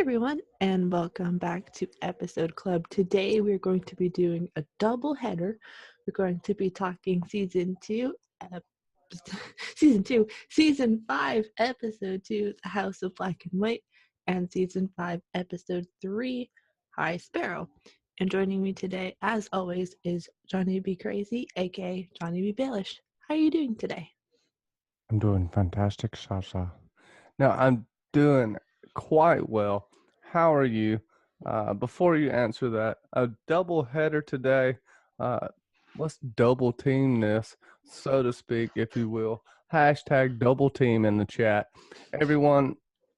everyone, and welcome back to Episode Club. Today we're going to be doing a double header. We're going to be talking season 5, episode 2, The House of Black and White, and season 5, episode 3, High Sparrow. And joining me today, as always, is Johnny B. Crazy, aka Johnny B. Baelish. How are you doing today? I'm doing fantastic, Sasha. Now, I'm doing quite well. How are you? Before you answer that, a double header today. Uh, let's double team this, so to speak, if you will. Hashtag double team in the chat. Everyone,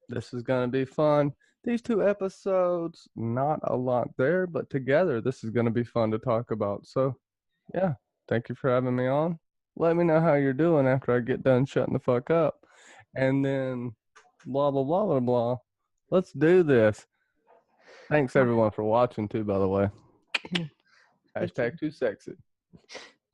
this is going to be fun. These two episodes, not a lot there, but together, this is going to be fun to talk about. So, yeah, thank you for having me on. Let me know how you're doing after I get done shutting the fuck up. And then blah, blah, blah, blah, blah. Let's do this. Thanks everyone for watching too, by the way. Hashtag too sexy.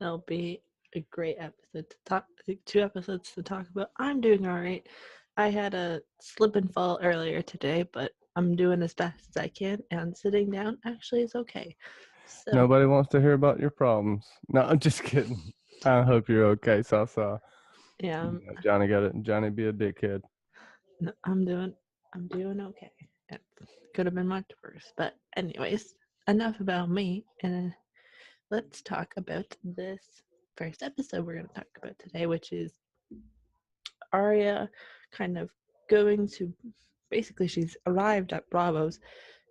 That'll be a great episode to talk. I think 2 episodes to talk about. I'm doing all right. I had a slip and fall earlier today, but I'm doing as best as I can, and sitting down actually is okay. So Nobody wants to hear about your problems. No, I'm just kidding. I hope you're okay, Sasa. yeah, Johnny got it. Johnny be a dickhead. no, I'm doing okay. It could have been much worse, but anyways, enough about me, and let's talk about this first episode we're going to talk about today, which is Arya kind of going to basically she's arrived at Bravos,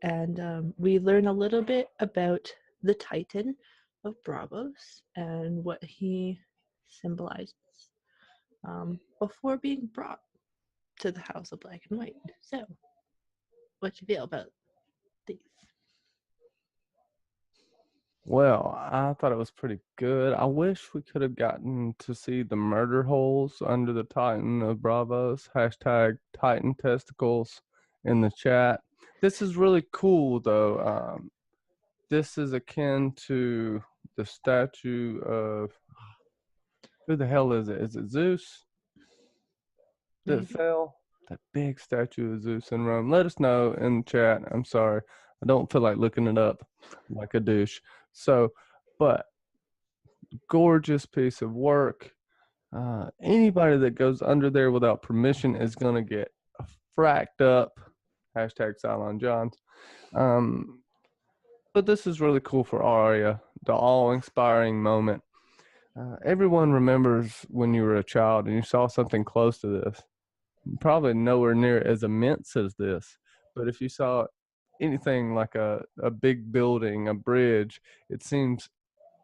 and we learn a little bit about the Titan of Bravos and what he symbolizes before being brought to the House of Black and White. So, what you feel about these? Well, I thought it was pretty good. I wish we could have gotten to see the murder holes under the Titan of Bravos. Hashtag Titan testicles in the chat. This is really cool, though. This is akin to the statue of who the hell is it? Is it Zeus that fell? That big statue of Zeus in Rome. Let us know in the chat. I'm sorry. I don't feel like looking it up like a douche. So, but gorgeous piece of work. Anybody that goes under there without permission is going to get fracked up. Hashtag Cylon Johns. But this is really cool for Arya, the awe-inspiring moment. Everyone remembers when you were a child and you saw something close to this. Probably nowhere near as immense as this. But if you saw anything like a big building, a bridge, it seems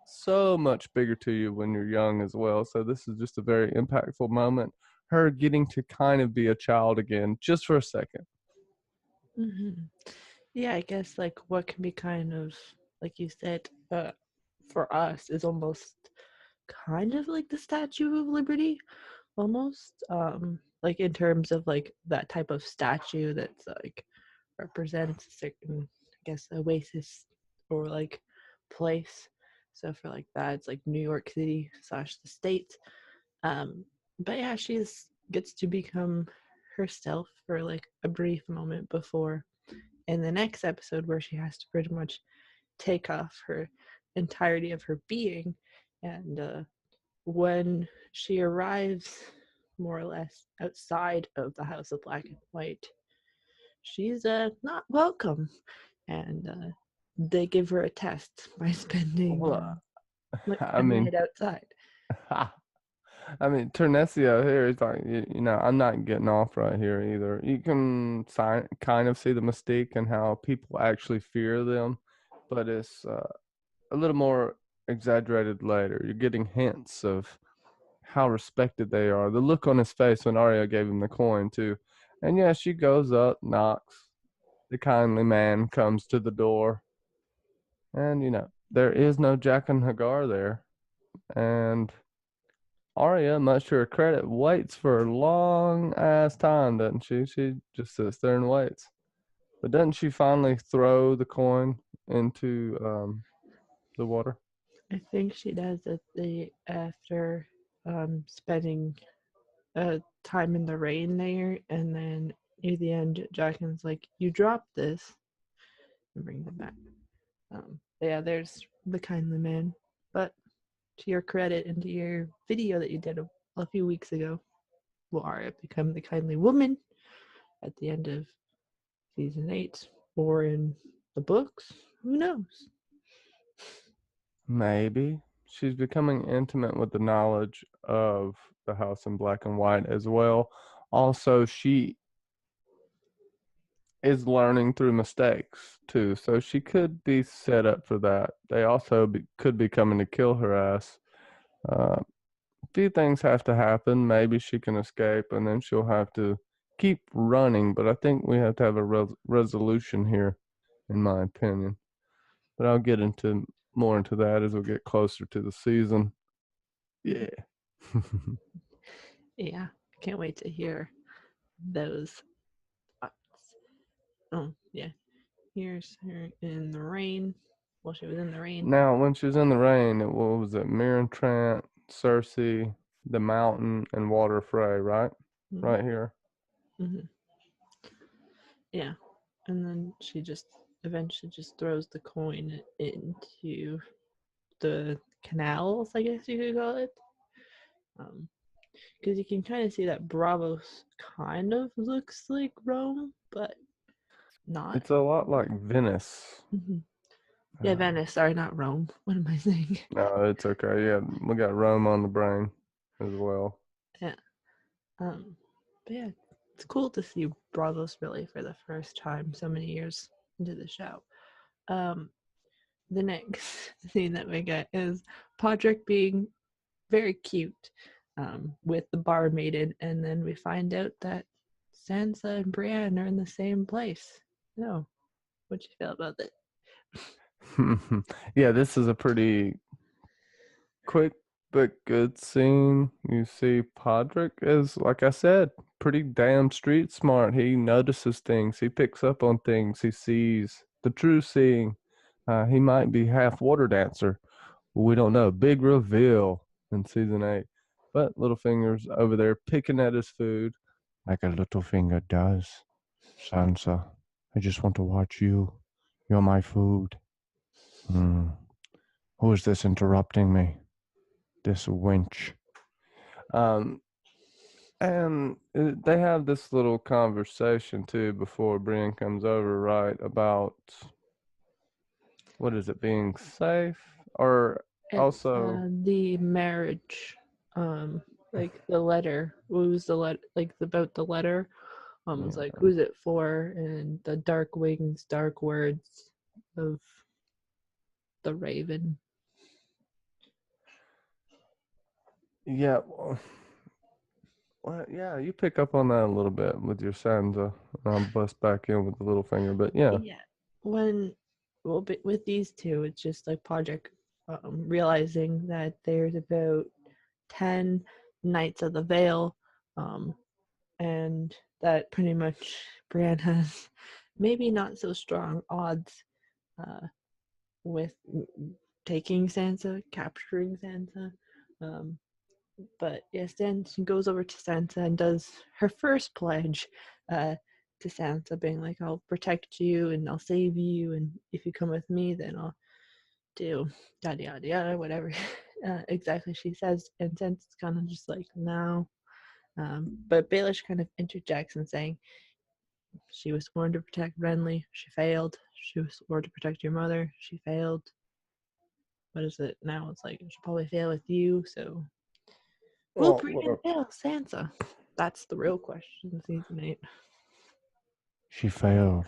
so much bigger to you when you're young as well. So this is just a very impactful moment. Her getting to kind of be a child again, just for a second. Mm-hmm. Yeah, I guess like what can be kind of like you said, for us is almost kind of like the Statue of Liberty, almost. Like in terms of like that type of statue that's like represents a certain, I guess, oasis or like place. So for like that, it's like New York City / the States. But yeah, she's gets to become herself for like a brief moment before in the next episode where she has to pretty much take off her entirety of her being. And when she arrives more or less outside of the House of Black and White, she's not welcome, and they give her a test by spending Well, like I a mean, night outside. Ternesio here is like, I'm not getting off right here either. You can kind of see the mystique and how people actually fear them, but it's a little more exaggerated later. You're getting hints of how respected they are. The look on his face when Arya gave him the coin, too. And yeah, she goes up, knocks. The kindly man comes to the door. And, there is no Jaqen Hagar there. And Arya, much to her credit, waits for a long ass time, doesn't she? She just sits there and waits. But doesn't she finally throw the coin into the water? I think she does it after spending time in the rain there, and then Near the end, Jaqen's like, "You dropped this," and brings it back. Yeah, there's the kindly man. But to your credit and to your video that you did a few weeks ago, will Arya become the kindly woman at the end of season 8 or in the books? Who knows? Maybe she's becoming intimate with the knowledge of the House in Black and White as well. Also, she is learning through mistakes too, so she could be set up for that. They also could be coming to kill her ass. A few things have to happen. Maybe she can escape, and then she'll have to keep running. But I think we have to have a resolution here, in my opinion. But I'll get into more into that as we get closer to the season. Yeah. Yeah, I can't wait to hear those thoughts. Oh, yeah. Here's her in the rain. Well, she was in the rain. Now, when she was in the rain, what was it? Mirren Trant, Cersei, the Mountain, and Walder Frey, right? Mm-hmm. Right here. Mm-hmm. Yeah, and then she just eventually just throws the coin into the canals, I guess you could call it. Because you can kind of see that Bravos kind of looks like Rome, but not. It's a lot like Venice. Mm-hmm. Yeah, Venice. Sorry, not Rome. What am I saying? No, it's okay. Yeah, we got Rome on the brain as well. Yeah. But yeah, it's cool to see Bravos really for the first time so many years into the show. Um, the next scene that we get is Podrick being very cute with the barmaiden, and then we find out that Sansa and Brienne are in the same place. No, what you feel about that? Yeah, this is a pretty quick but good scene. You see Podrick is, like I said, pretty damn street smart. He notices things. He picks up on things. He sees the true seeing. He might be half water dancer. We don't know. Big reveal in season 8. But Littlefinger's over there picking at his food like a Littlefinger does. Sansa, I just want to watch you. You're my food. Who is this interrupting me? This wench. Um, and they have this little conversation too before Brienne comes over, right? About what is it, being safe, or It's also the marriage, like the letter. What was the letter? Like about the letter. Was like, yeah, who's it for? And the dark wings, dark words of the Raven. yeah. Well, yeah, you pick up on that a little bit with your Sansa. I'll bust back in with the little finger, but yeah. Yeah, when well, with these two, it's just like Podrick realizing that there's about 10 Knights of the Vale, and that pretty much Bran has maybe not so strong odds with taking Sansa, capturing Sansa. Um, but yes, then she goes over to Sansa and does her first pledge to Sansa, being like, "I'll protect you and I'll save you, and if you come with me, then I'll do yada yada yada, whatever exactly she says." And Sansa's kind of just like, "No." But Baelish kind of interjects and saying, "She was sworn to protect Renly. She failed. She was sworn to protect your mother. She failed. What is it now? It's like she'll probably fail with you. So will Brienne fail Sansa? That's the real question in season 8. She failed.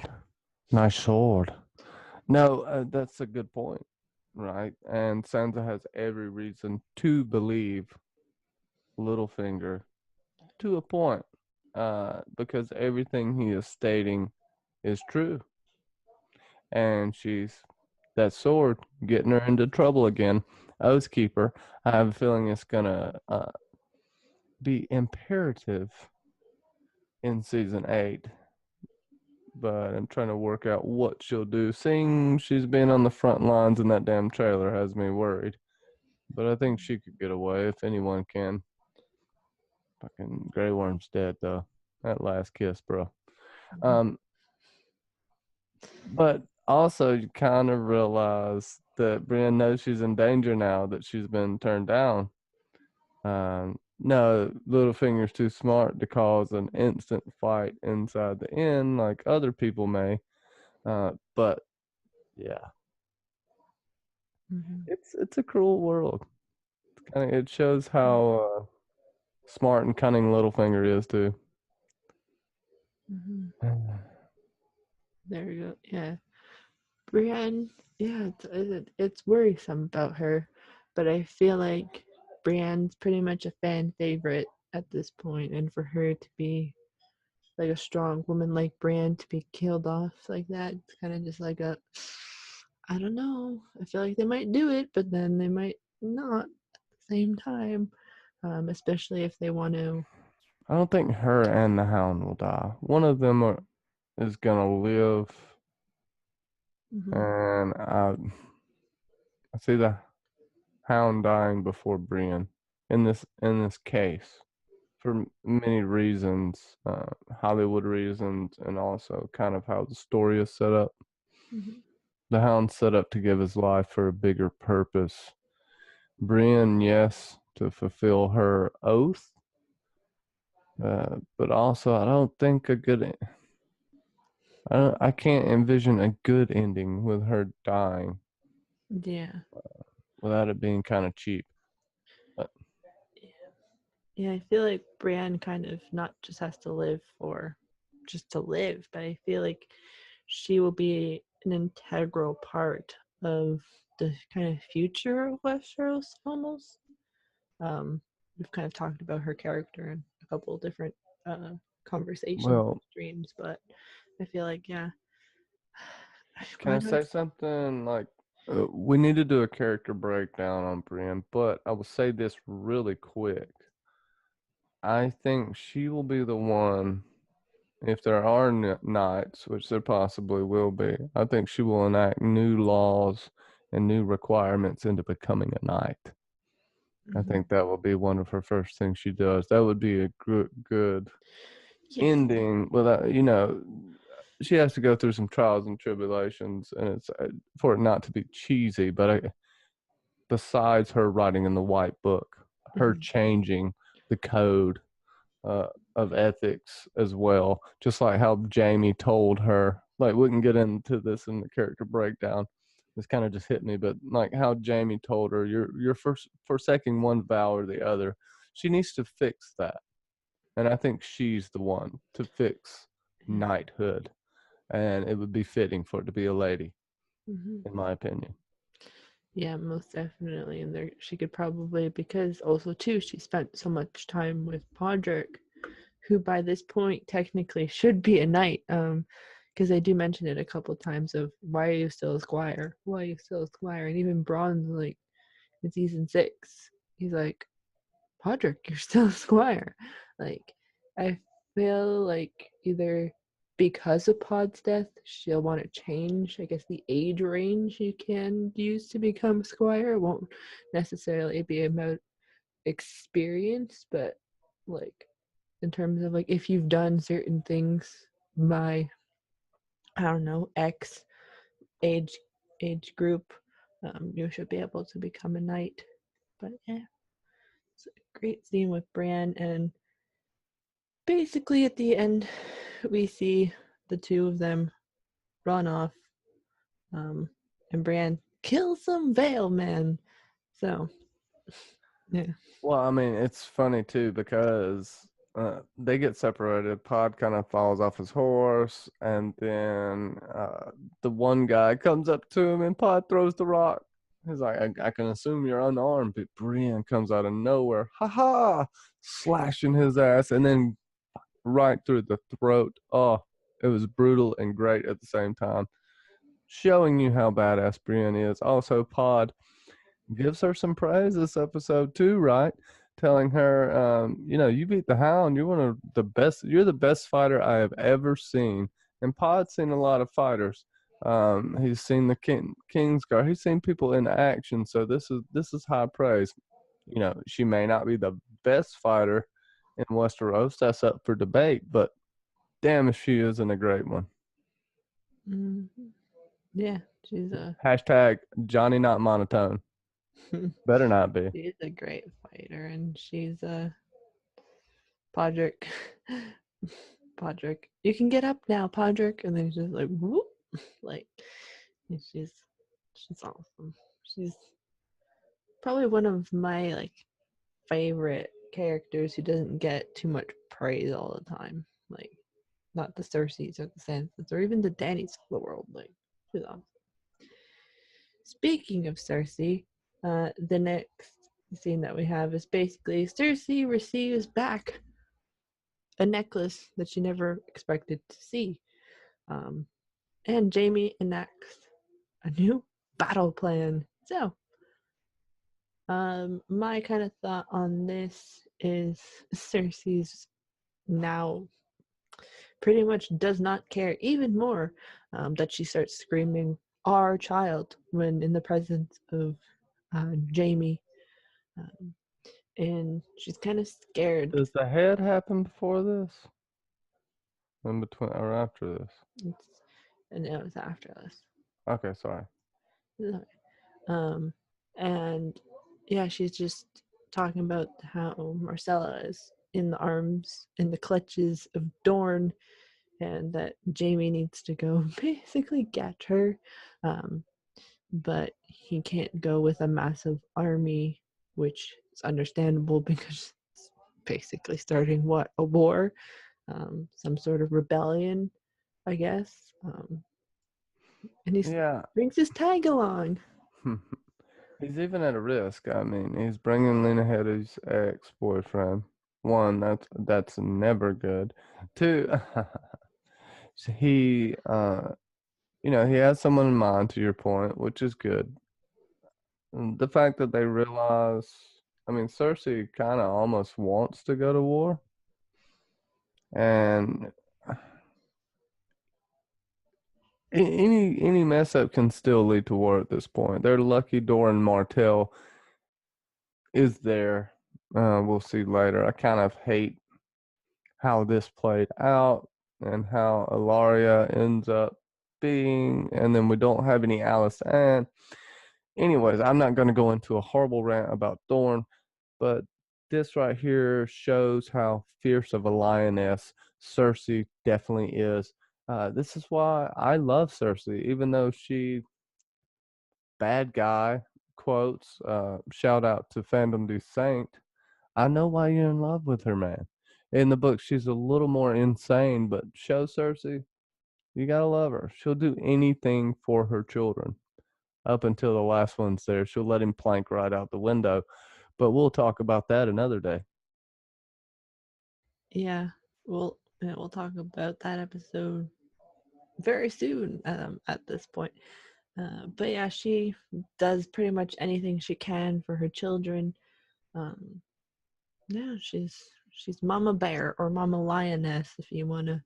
Nice sword. No, that's a good point, right? And Sansa has every reason to believe Littlefinger to a point, because everything he is stating is true. And she's that sword getting her into trouble again. Oathkeeper, I have a feeling it's gonna be imperative in season 8, but I'm trying to work out what she'll do. Seeing she's been on the front lines in that damn trailer has me worried. But I think she could get away if anyone can. Fucking Grey Worm's dead though. That last kiss, bro. But also, you kind of realize that Brienne knows she's in danger now that she's been turned down. No, Littlefinger's too smart to cause an instant fight inside the inn like other people may. But yeah, Mm-hmm. it's a cruel world. It shows how smart and cunning Littlefinger is too. Mm-hmm. There we go. Yeah. Brienne, yeah, it's worrisome about her, but I feel like Brienne's pretty much a fan favorite at this point, and for her to be like a strong woman like Brienne to be killed off like that, it's kind of just like a, I don't know. I feel like they might do it, but then they might not at the same time, especially if they want to. I don't think her and the Hound will die. One of them is gonna live, Mm-hmm, and I see the Hound dying before Brienne in this case for many reasons, Hollywood reasons, and also kind of how the story is set up. mm-hmm, The Hound's set up to give his life for a bigger purpose. Brienne, yes, to fulfill her oath, but also I don't think a good. I can't envision a good ending with her dying yeah. without it being kind of cheap. But Yeah, I feel like Brienne kind of not just has to live for just to live, but I feel like she will be an integral part of the kind of future of Westeros almost. Um, we've kind of talked about her character in a couple of different conversations well, streams, but I feel like yeah, can I why not? say something like we need to do a character breakdown on Brienne, but I will say this really quick. I think she will be the one, if there are knights, which there possibly will be. I think she will enact new laws and new requirements into becoming a knight. I Mm-hmm. think that will be one of her first things she does. That would be a good Yeah. ending without, she has to go through some trials and tribulations, and it's for it not to be cheesy. But besides her writing in the White Book, her Mm-hmm. changing the code uh, of ethics as well, just like how Jamie told her. Like we can get into this in the character breakdown. This kind of just hit me, but like how Jamie told her, you're forsaking one vow or the other. She needs to fix that, and I think she's the one to fix Yeah. knighthood, and it would be fitting for it to be a lady, Mm-hmm. in my opinion. Yeah, most definitely. And there she could probably because also too she spent so much time with Podrick, who by this point technically should be a knight. Because they do mention it a couple of times of why are you still a squire? Why are you still a squire? And even Bronze like in season 6, he's like, Podrick, you're still a squire. Like, I feel like either because of Pod's death, she'll want to change, I guess, the age range you can use to become squire. It won't necessarily be about experience, but like in terms of like if you've done certain things by I don't know X age age group, you should be able to become a knight. But yeah, it's a great scene with Bran, and basically at the end we see the two of them run off, um, and Bran kills some Vale man. So yeah. Well, I mean, it's funny too because they get separated. Pod kind of falls off his horse, and then the one guy comes up to him, and Pod throws the rock. He's like, I can assume you're unarmed, but Brienne comes out of nowhere, ha ha, slashing his ass, and then right through the throat. Oh, it was brutal and great at the same time, showing you how badass Brienne is. Also, Pod gives her some praise this episode too, right? Telling her, you beat the Hound. You're one of the best. You're the best fighter I have ever seen. And Pod's seen a lot of fighters. He's seen the Kingsguard. He's seen people in action. So this is high praise. She may not be the best fighter in Westeros. That's up for debate. But damn if she isn't a great one. Hmm. Yeah, she's Hashtag Johnny not monotone. Better not be. she's a great fighter, and she's a Podrick. Podrick, you can get up now, Podrick, and then he's just like whoop, like she's awesome. She's probably one of my like favorite characters who doesn't get too much praise all the time. Like not the Cerseis or the Sansas or even the Dannys of the world. Like she's awesome. Speaking of Cersei, the next scene that we have is basically Cersei receives back a necklace that she never expected to see. Um, and Jaime enacts a new battle plan. So, my kind of thought on this is Cersei's now pretty much does not care even more that she starts screaming our child when in the presence of Jaime, um, and she's kind of scared. Does the head happen before this? In between or after this? It's, and it was after this. Okay, sorry. Um, and yeah, she's just talking about how Marcella is in the arms, in the clutches of Dorne, and that Jaime needs to go basically get her. Um, but he can't go with a massive army, which is understandable because it's basically starting what, a war, some sort of rebellion, I guess. And he Yeah. brings his tag along. He's even at a risk. I mean, he's bringing Lena Headey's ex-boyfriend. One, that's never good. Two, he, he has someone in mind. To your point, which is good. The fact that they realize, I mean, Cersei kind of almost wants to go to war, and any mess up can still lead to war at this point. They're lucky Doran Martell is there. We'll see later. I kind of hate how this played out and how Ilaria ends up being, and then we don't have any Alice Ann. Anyways, I'm not going to go into a horrible rant about Thorn, but this right here shows how fierce of a lioness Cersei definitely is. This is why I love Cersei, even though she bad guy quotes. Shout out to Fandom Du Saint. I know why you're in love with her, man. In the book, she's a little more insane, but show Cersei, you gotta love her. She'll do anything for her children. Up until the last one's there, she'll let him plank right out the window. But we'll talk about that another day. Yeah, we'll talk about that episode very soon. At this point, but yeah, she does pretty much anything she can for her children. Um, yeah, she's Mama Bear or Mama Lioness if you want to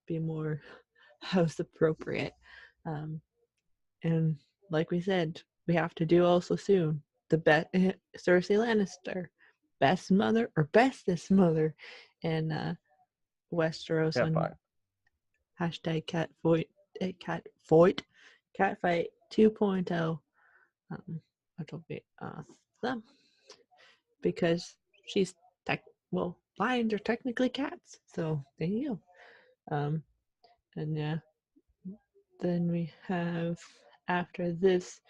be more house appropriate. Um, and like we said, we have to do also soon the Cersei Lannister, best mother or bestest mother in Westeros Cat on fight. hashtag catfight 2.0, which will be awesome because she's lions are technically cats, so there you go. And yeah, then we have after this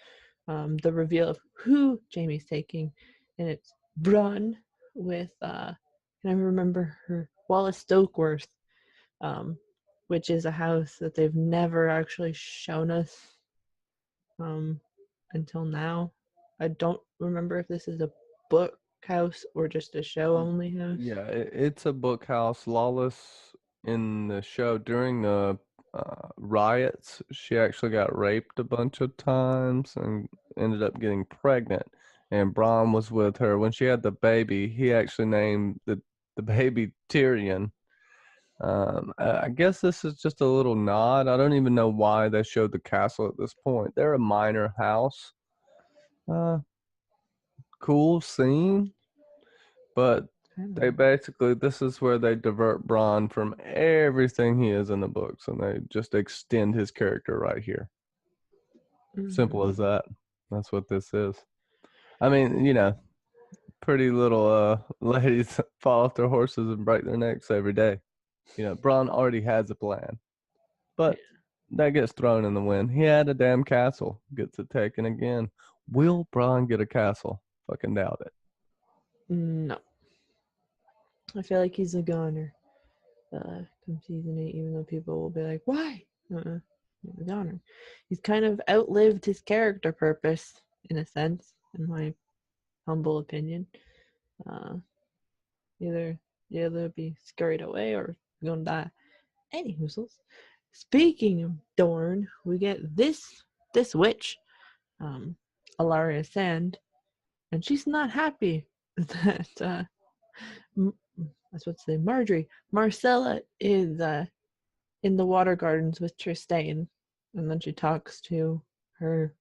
the reveal of who Jamie's taking, and it's Brun with can I remember her Wallace Stokeworth, um, which is a house that they've never actually shown us um, until now. I don't remember if this is a book house or just a show only house. Yeah, it's a book house. Lawless in the show during the riots, she actually got raped a bunch of times and ended up getting pregnant. And Bronn was with her when she had the baby. He actually named the baby Tyrion. I guess this is just a little nod. I don't even know why they showed the castle at this point. They're a minor house. Uh, cool scene, but They basically, this is where they divert Bronn from everything he is in the books, and they just extend his character right here. Simple as that. That's what this is. I mean, you know, pretty little ladies fall off their horses and break their necks every day. You know, Bronn already has a plan, but that gets thrown in the wind. He had a damn castle, gets it taken again. Will Bronn get a castle? Fucking doubt it. No. I feel like he's a goner. Come season 8, even though people will be like, why? He's a goner. He's kind of outlived his character purpose, in a sense, in my humble opinion. Either be scurried away or gonna die. Anywhoozles. Speaking of Dorne, we get this witch, Alaria Sand, and she's not happy that I was about to say Marcella is in the water gardens with Trystane, and then she talks to her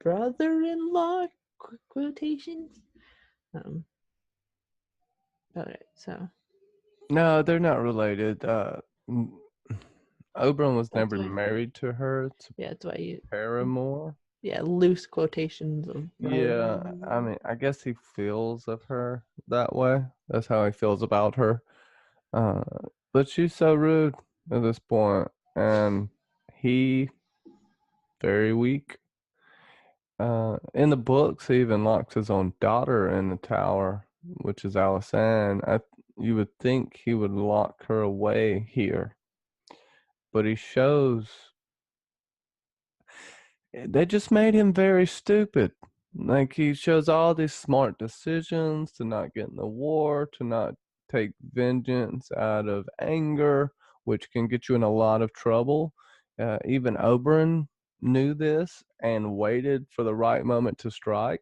brother-in-law, quotations. Alright, so No, they're not related. Oberyn was never why, married to her. It's yeah, that's why you paramour. loose quotations of Yeah, I mean, I guess he feels of her that way. That's how he feels about her. Uh, but she's so rude at this point, and he very weak. In the books, he even locks his own daughter in the tower, which is Alysanne. You would think he would lock her away here, but he shows they just made him very stupid. Like, he shows all these smart decisions to not get in the war, to not take vengeance out of anger, which can get you in a lot of trouble. Even Oberyn knew this and waited for the right moment to strike.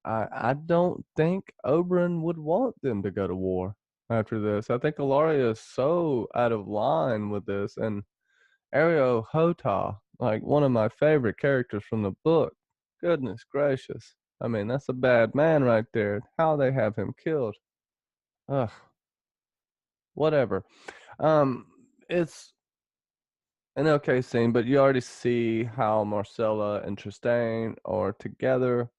I don't think Oberyn would want them to go to war after this. I think Ilaria is so out of line with this, and Ariel Hota, like one of my favorite characters from the book. Goodness gracious. I mean, that's a bad man right there. How they have him killed. Ugh. Whatever. It's an okay scene, but you already see how Marcella and Trystane are together,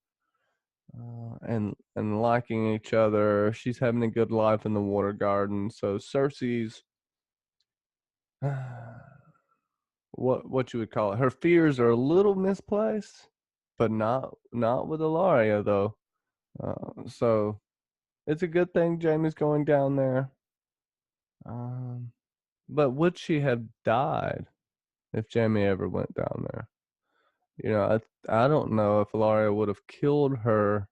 and liking each other. She's having a good life in the water garden. So Cersei's what you would call it. Her fears are a little misplaced, but not with Ilaria though. So it's a good thing Jamie's going down there. But would she have died if Jamie ever went down there? You know, I don't know if Ilaria would have killed her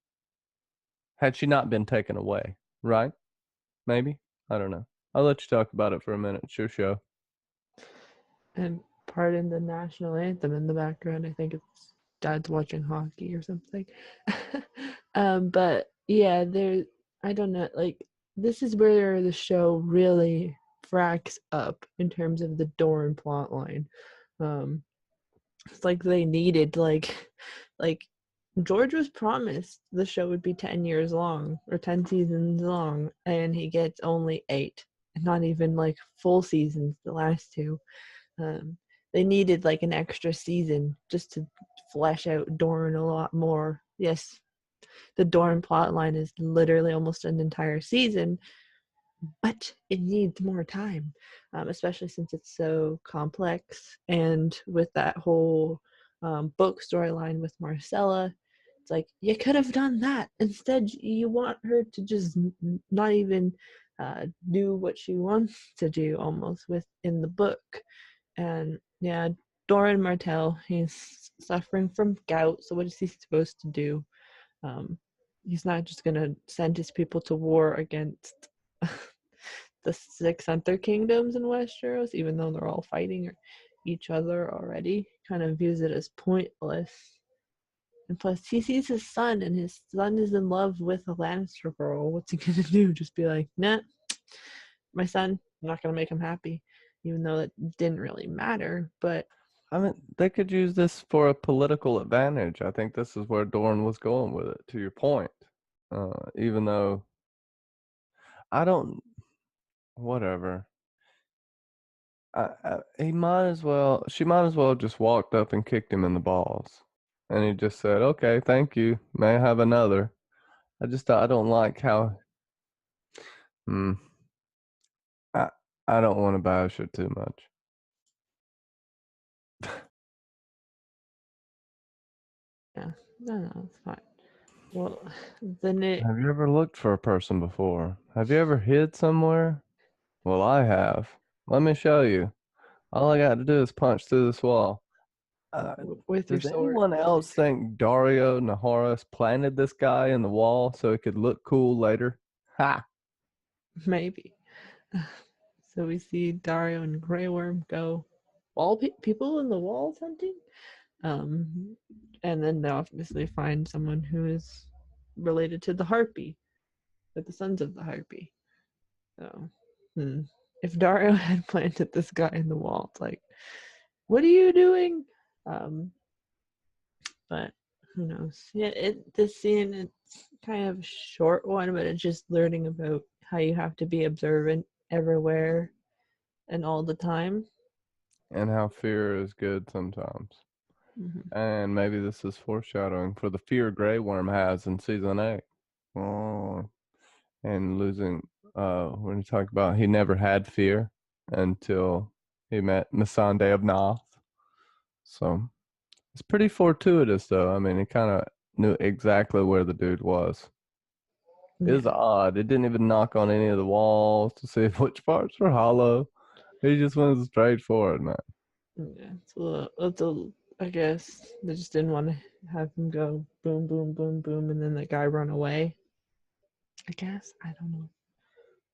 had she not been taken away. Right? Maybe. I don't know. I'll let you talk about it for a minute. It's your show. and pardon the national anthem in the background. I think it's dad's watching hockey or something. But yeah, I don't know, like, this is where the show really fracks up in terms of the Dorne plotline. It's like they needed like George was promised the show would be 10 years long or 10 seasons long, and he gets only 8, and not even like full seasons the last two. um, they needed like an extra season just to flesh out Dorne a lot more. Yes, the Dorne plotline is literally almost an entire season, but it needs more time, especially since it's so complex. And with that whole book storyline with Marcella, it's like you could have done that. Instead, you want her to just not even do what she wants to do almost within the book. And yeah, Doran Martell, he's suffering from gout. So what is he supposed to do? He's not just gonna send his people to war against the 6 other kingdoms in Westeros, even though they're all fighting each other already. Kind of views it as pointless. And plus, he sees his son, and his son is in love with a Lannister girl. What's he gonna do? Just be like, nah, my son, I'm not gonna make him happy, even though that didn't really matter. But I mean, they could use this for a political advantage. I think this is where Dorne was going with it, to your point. Even though I don't. Whatever. He might as well. She might as well have just walked up and kicked him in the balls, and he just said, "Okay, thank you. May I have another?" I don't like how. Hmm. I I don't want to bash her too much. Yeah, no, it's fine. Well, then it Have you ever looked for a person before? Have you ever hid somewhere? Well, I have. Let me show you. All I got to do is punch through this wall. Uh, with your does sword, anyone else think Dario Naharis planted this guy in the wall so it could look cool later? Ha! maybe. So we see Dario and Grey Worm go people in the walls hunting. Um, and then they obviously find someone who is related to the Harpy, with the sons of the Harpy. So, if Dario had planted this guy in the wall, it's like, what are you doing? Um, but who knows? Yeah, this scene, it's kind of a short one, but it's just learning about how you have to be observant everywhere and all the time. And how fear is good sometimes. Mm-hmm. And maybe this is foreshadowing for the fear Grey Worm has in season 8. Oh, and losing, when you talk about he never had fear until he met Missandei of Noth. So it's pretty fortuitous, though. I mean, he kind of knew exactly where the dude was. It was Yeah, odd. It didn't even knock on any of the walls to see which parts were hollow. He just went straight for it, man. yeah. I guess they just didn't want to have him go boom, boom, boom, boom, and then the guy run away. I guess I don't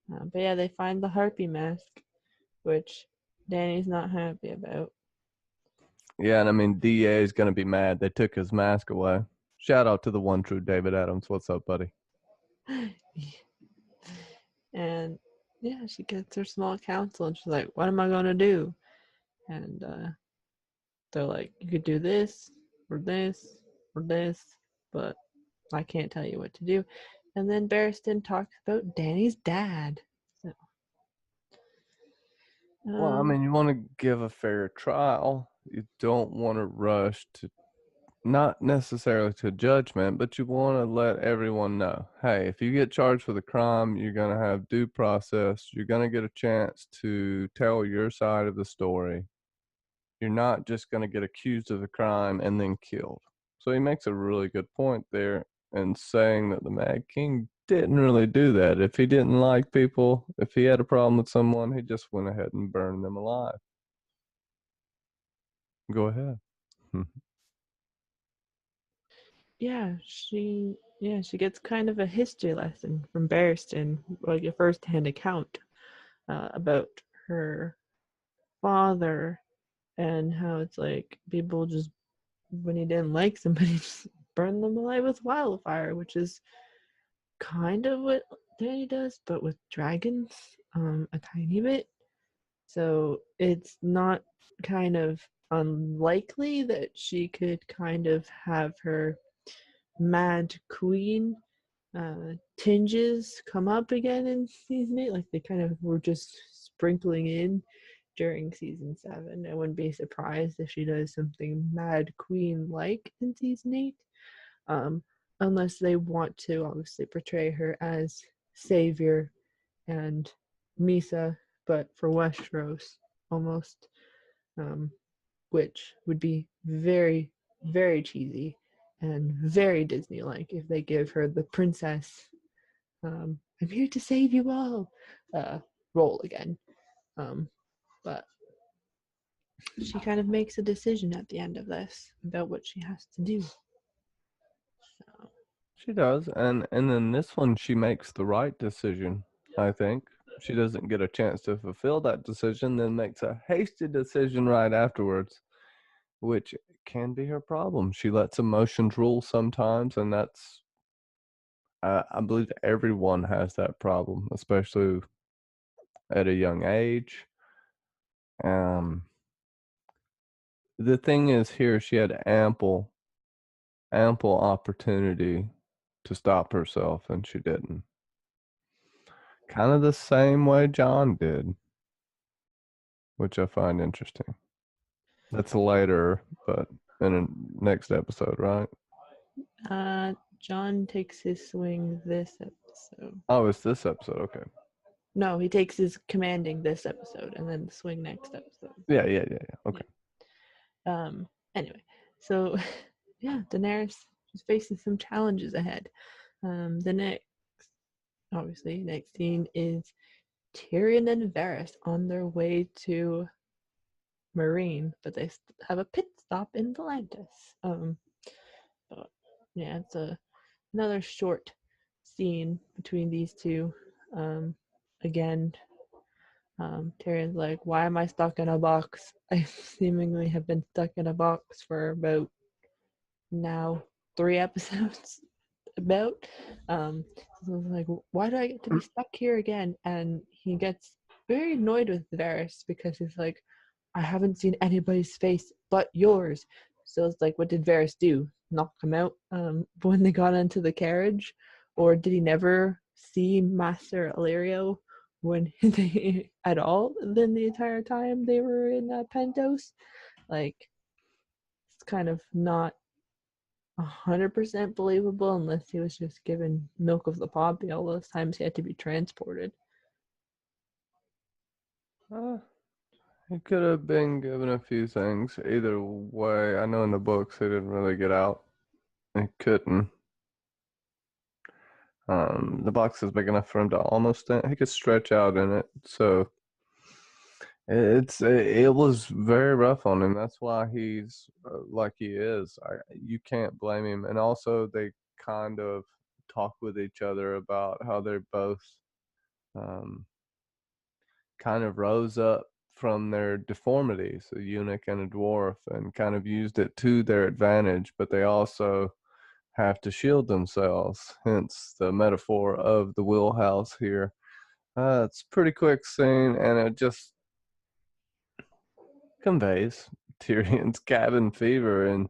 know. But yeah, they find the harpy mask, which Danny's not happy about. Yeah, and I mean, DA is going to be mad. They took his mask away. Shout out to the one true David Adams. What's up, buddy? And yeah, she gets her small council, and she's like, "What am I gonna do?" And they're like, "You could do this, or this, or this, but I can't tell you what to do." And then Barristan talks about Danny's dad. So, Well, I um, mean, you want to give a fair trial. You don't want to rush to, not necessarily to judgment, but you want to let everyone know, hey, if you get charged with a crime, you're going to have due process. You're going to get a chance to tell your side of the story. You're not just going to get accused of a crime and then killed. So he makes a really good point there in saying that the Mad King didn't really do that. If he didn't like people, if he had a problem with someone, he just went ahead and burned them alive. Go ahead. she gets kind of a history lesson from Barristan, like a first-hand account about her father and how it's like people just when he didn't like somebody just burn them alive with wildfire, which is kind of what Danny does, but with dragons, a tiny bit. So it's not kind of unlikely that she could kind of have her mad queen tinges come up again in season 8. Like they kind of were just sprinkling in during season 7. I wouldn't be surprised if she does something Mad Queen like in season 8, um, unless they want to obviously portray her as savior and Misa, but for Westeros almost, um, which would be very, very cheesy and very Disney like if they give her the princess, I'm here to save you all role again. But she kind of makes a decision at the end of this about what she has to do. So, She does, and then this one she makes the right decision. I think she doesn't get a chance to fulfill that decision, then makes a hasty decision right afterwards, which can be her problem. She lets emotions rule sometimes, and that's I believe everyone has that problem, especially at a young age. Um, the thing is, here she had ample opportunity to stop herself, and she didn't. kind of the same way John did, which I find interesting. That's later, but in the next episode, right? John takes his swing this episode. Oh, it's this episode. Okay. No, he takes his commanding this episode, and then the swing next episode. Yeah. Okay. Anyway, so yeah, Daenerys is facing some challenges ahead. The next scene is Tyrion and Varys on their way to Marine, but they have a pit stop in Volantis. But yeah, it's another short scene between these two. Again, Tyrion's like, "Why am I stuck in a box? I seemingly have been stuck in a box for about now 3 episodes." About so I was like, why do I get to be stuck here again? And he gets very annoyed with Varys because he's like, I haven't seen anybody's face but yours. So it's like, what did Varys do? Knock him out when they got into the carriage? Or did he never see Master Illyrio when they at all then the entire time they were in Pentos? Like, it's kind of not 100% believable unless he was just given milk of the poppy all those times he had to be transported. He could have been given a few things. Either way, I know in the books he didn't really get out. He couldn't. The box is big enough for him to almost stand. He could stretch out in it. So it was very rough on him. That's why he's like he is. You can't blame him. And also they kind of talk with each other about how they're both um, kind of rose up from their deformities, a eunuch and a dwarf, and kind of used it to their advantage, but they also have to shield themselves, hence the metaphor of the wheelhouse here. It's a pretty quick scene, and it just conveys Tyrion's cabin fever. And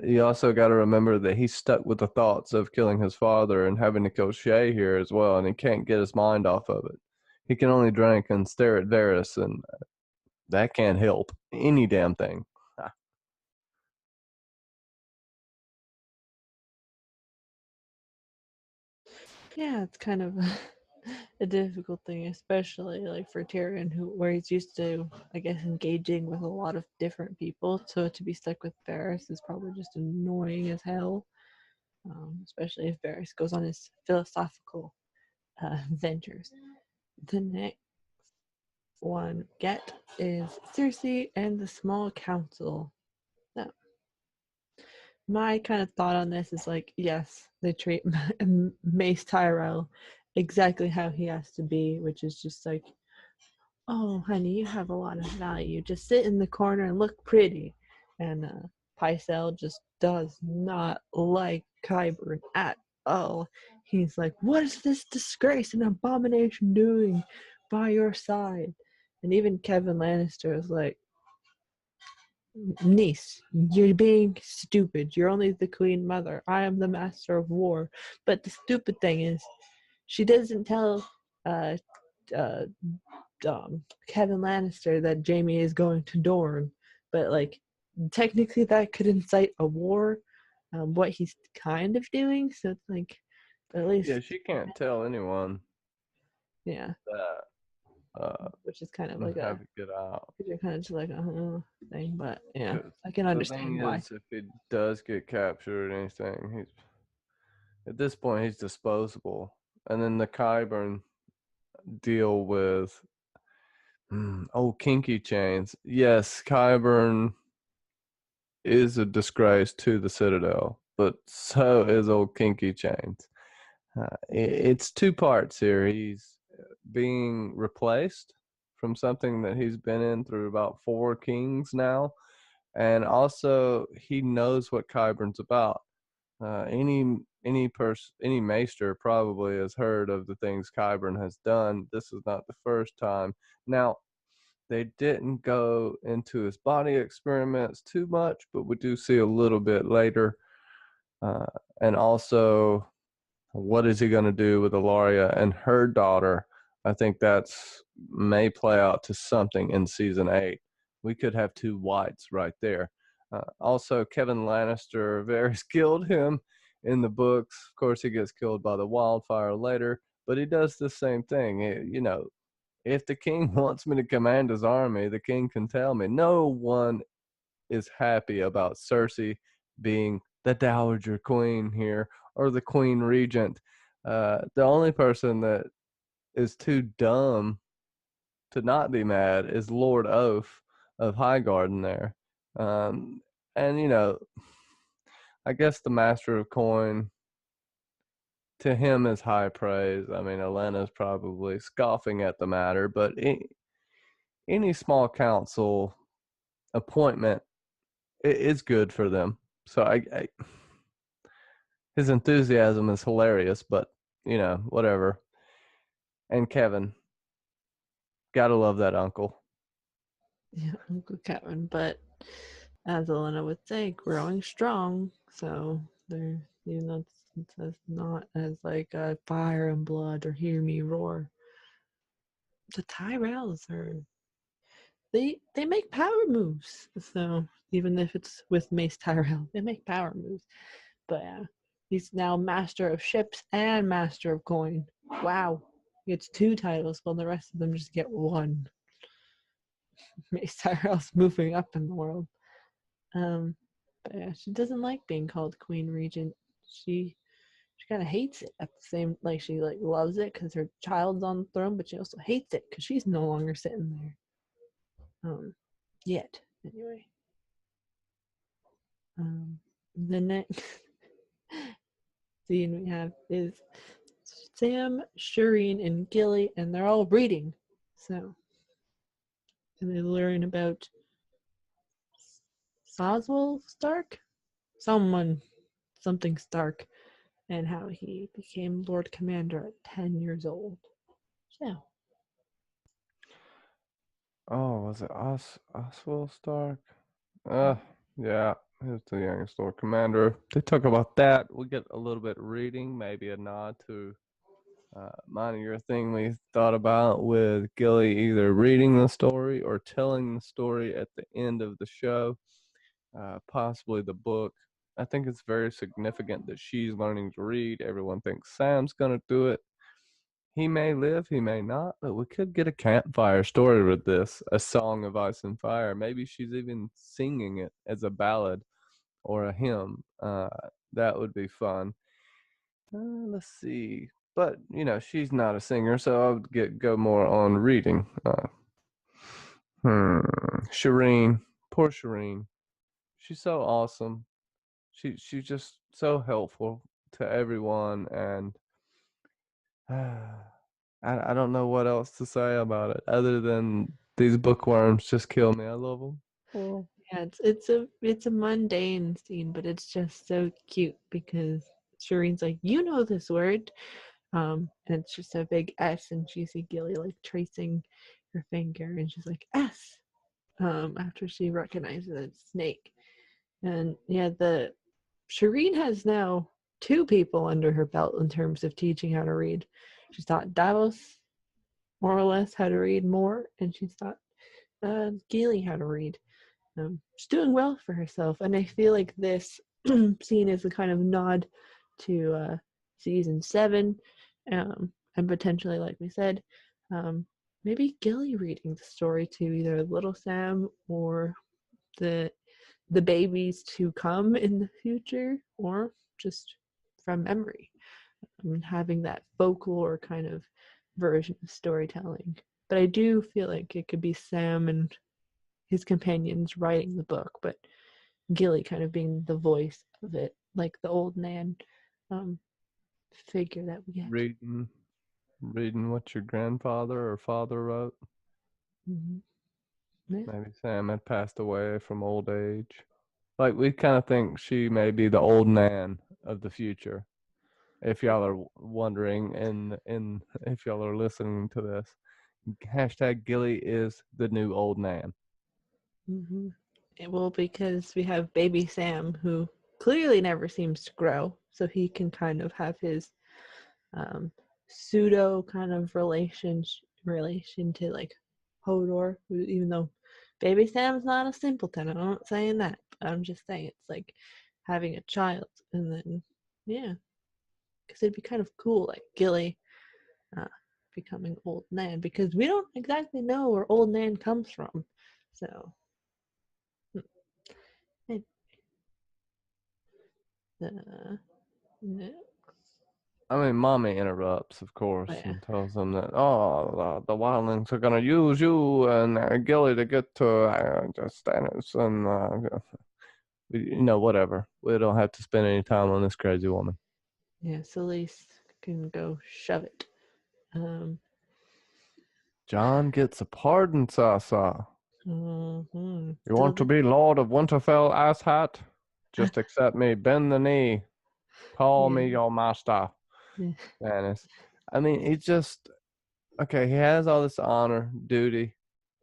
you also got to remember that he's stuck with the thoughts of killing his father and having to kill Shay here as well, and he can't get his mind off of it. He can only drink and stare at Varys, and that can't help any damn thing. Yeah, it's kind of a difficult thing, especially like for Tyrion, where he's used to, I guess, engaging with a lot of different people. So to be stuck with Varys is probably just annoying as hell. Especially if Varys goes on his philosophical ventures. The next one get is Cersei and the Small Council. Now, my kind of thought on this is like, yes, they treat Mace Tyrell exactly how he has to be, which is just like, oh, honey, you have a lot of value. Just sit in the corner and look pretty. And Pycelle just does not like Qyburn at all. He's like, what is this disgrace and abomination doing by your side? And even Kevan Lannister is like, niece, you're being stupid. You're only the queen mother. I am the master of war. But the stupid thing is, she doesn't tell uh, uh, Kevan Lannister that Jaime is going to Dorne. But like, technically, that could incite a war. What he's kind of doing. So it's like, at least, Yeah, she can't tell anyone yeah, that. which is kind of like Have to get out. you're kind of just like a thing. But yeah, Because I can the thing understand why. is, if he does get captured or anything, he's at this point he's disposable. And then the Qyburn deal with kinky chains. Yes, Qyburn is a disgrace to the Citadel, but so is old kinky chains. It's two parts here. He's being replaced from something that he's been in through about 4 kings now, and also he knows what Qyburn's about. Any maester probably has heard of the things Qyburn has done. This is not the first time. Now, they didn't go into his body experiments too much, but we do see a little bit later. And also, What is he going to do with Ilaria and her daughter? I think that's may play out to something in season 8. We could have 2 whites right there. Also, Kevan Lannister very skilled him in the books. Of course, he gets killed by the wildfire later, but he does the same thing. If the king wants me to command his army, the king can tell me. No one is happy about Cersei being the Dowager Queen here or the Queen Regent. The only person that is too dumb to not be mad is Lord Oath of Highgarden there. And, I guess the Master of Coin, to him, is high praise. I mean, Elena's probably scoffing at the matter, but any small council appointment is good for them. So his enthusiasm is hilarious, but whatever. And Kevan, gotta love that uncle. Yeah, Uncle Kevin, but as Elena would say, growing strong. So they're, even though it's not as like fire and blood or hear me roar, the Tyrells are, they make power moves. So even if it's with Mace Tyrell, they make power moves. But yeah, he's now master of ships and master of coin. Wow, he gets 2 titles, while the rest of them just get 1. Mace Tyrell's moving up in the world. But yeah, she doesn't like being called Queen Regent. She kind of hates it at the same, like she like loves it because her child's on the throne, but she also hates it because she's no longer sitting there. Yet anyway. The next scene we have is Sam, Shireen, and Gilly, and they're all reading. So, and they learn about Soswell Stark, something Stark, and how he became Lord Commander at 10 years old. So, Oh, was it Oswald Stark? Yeah, he was the youngest Lord Commander. They talk about that. We get a little bit of reading, maybe a nod to mine and your thing we thought about with Gilly either reading the story or telling the story at the end of the show, possibly the book. I think it's very significant that she's learning to read. Everyone thinks Sam's going to do it. He may live, he may not, but we could get a campfire story with this, a song of ice and fire. Maybe she's even singing it as a ballad or a hymn. That would be fun. Let's see. But, she's not a singer, so I would go more on reading. Shireen. Poor Shireen. She's so awesome. She's just so helpful to everyone, and I don't know what else to say about it other than these bookworms just kill me. I love them. Oh. yeah, it's a mundane scene, but it's just so cute because Shireen's like, you know this word, and it's just a big S, and she see Gilly like tracing her finger, and she's like S, after she recognizes it's snake, and yeah, the Shireen has now 2 people under her belt in terms of teaching how to read. She's taught Davos more or less how to read more, and she's taught Gilly how to read. She's doing well for herself, and I feel like this scene is a kind of nod to season 7, and potentially, like we said, maybe Gilly reading the story to either Little Sam or the babies to come in the future, or just from memory, having that folklore kind of version of storytelling. But I do feel like it could be Sam and his companions writing the book, but Gilly kind of being the voice of it, like the old Nan figure that we get. Reading what your grandfather or father wrote. Mm-hmm. Yeah. Maybe Sam had passed away from old age. Like, we kind of think she may be the old Nan of the future. If y'all are wondering, and if y'all are listening to this, hashtag Gilly is the new old Nan. Mm-hmm. Well, because we have baby Sam, who clearly never seems to grow, so he can kind of have his pseudo kind of relation to like Hodor, even though Baby Sam's not a simpleton. I'm not saying that, but I'm just saying it's like having a child, and then yeah, because it'd be kind of cool, like Gilly uh, becoming Old Nan, because we don't exactly know where Old Nan comes from. So, next. I mean, Mommy interrupts, of course, Oh, yeah. and tells them that, the wildlings are going to use you and Gilly to get to Stannis and, whatever. We don't have to spend any time on this crazy woman. Yeah, Celeste can go shove it. Jon gets a pardon, Sasa. You You want to be Lord of Winterfell, asshat? Just accept me. Bend the knee. Call me your master. Stannis. I mean, he just... Okay, he has all this honor, duty.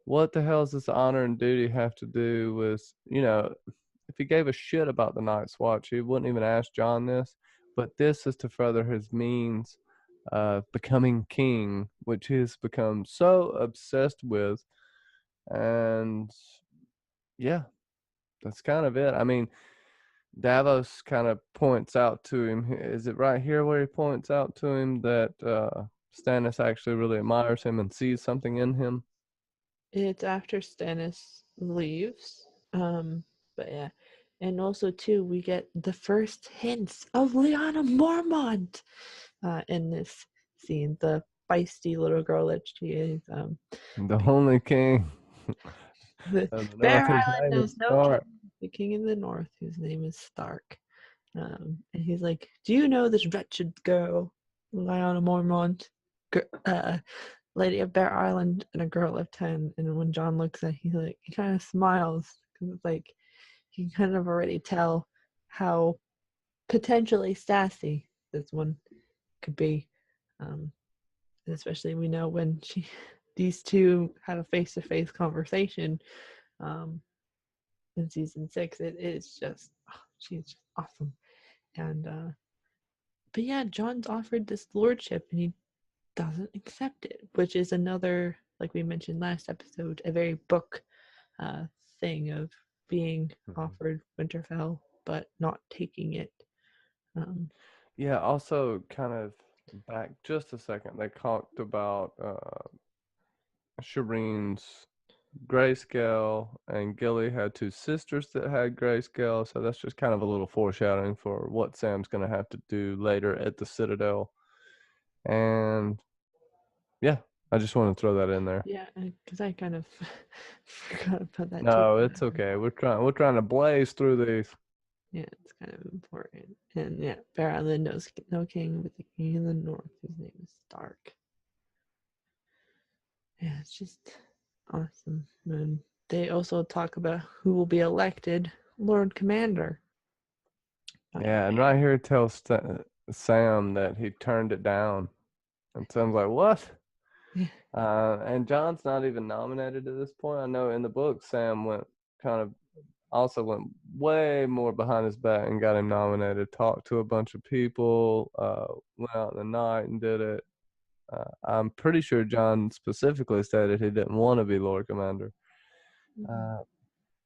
What the hell does this honor and duty have to do with, if he gave a shit about the Night's Watch, he wouldn't even ask Jon this. But this is to further his means of becoming king, which he's become so obsessed with. And yeah, that's kind of it. I mean, Davos kind of points out to him, is it right here where he points out to him that Stannis actually really admires him and sees something in him? It's after Stannis leaves. But yeah. And also too, we get the first hints of Lyanna Mormont in this scene. The feisty little girl that she is. The only king The of the Bear North, whose Island name is knows no king. Stark. The king in the north, whose name is Stark. And he's like, "Do you know this wretched girl, Lyanna Mormont, lady of Bear Island, and a girl of 10?" And when Jon looks at, he kind of smiles, because it's like he can kind of already tell how potentially sassy this one could be. Especially we know when these two had a face-to-face conversation in season 6. It is just, she's just awesome. And but yeah, Jon's offered this lordship and he doesn't accept it, which is another, like we mentioned last episode, a very book thing of being offered Winterfell but not taking it. Yeah, also kind of back just a second, they talked about Shireen's grayscale, and Gilly had two sisters that had grayscale, so that's just kind of a little foreshadowing for what Sam's going to have to do later at the Citadel. And yeah, I just want to throw that in there. Yeah, because I kind of forgot about that too. No, it's okay. We're trying to blaze through these. Yeah, it's kind of important. And yeah, Bear Island knows no king, but the king in the north, whose name is Stark. Yeah, it's just awesome. And they also talk about who will be elected Lord Commander. Yeah, and right here it tells Sam that he turned it down. And Sam's like, what? Yeah. And Jon's not even nominated at this point. I know in the book, Sam went way more behind his back and got him nominated, talked to a bunch of people, went out in the night and did it. I'm pretty sure Jon specifically stated he didn't want to be Lord Commander.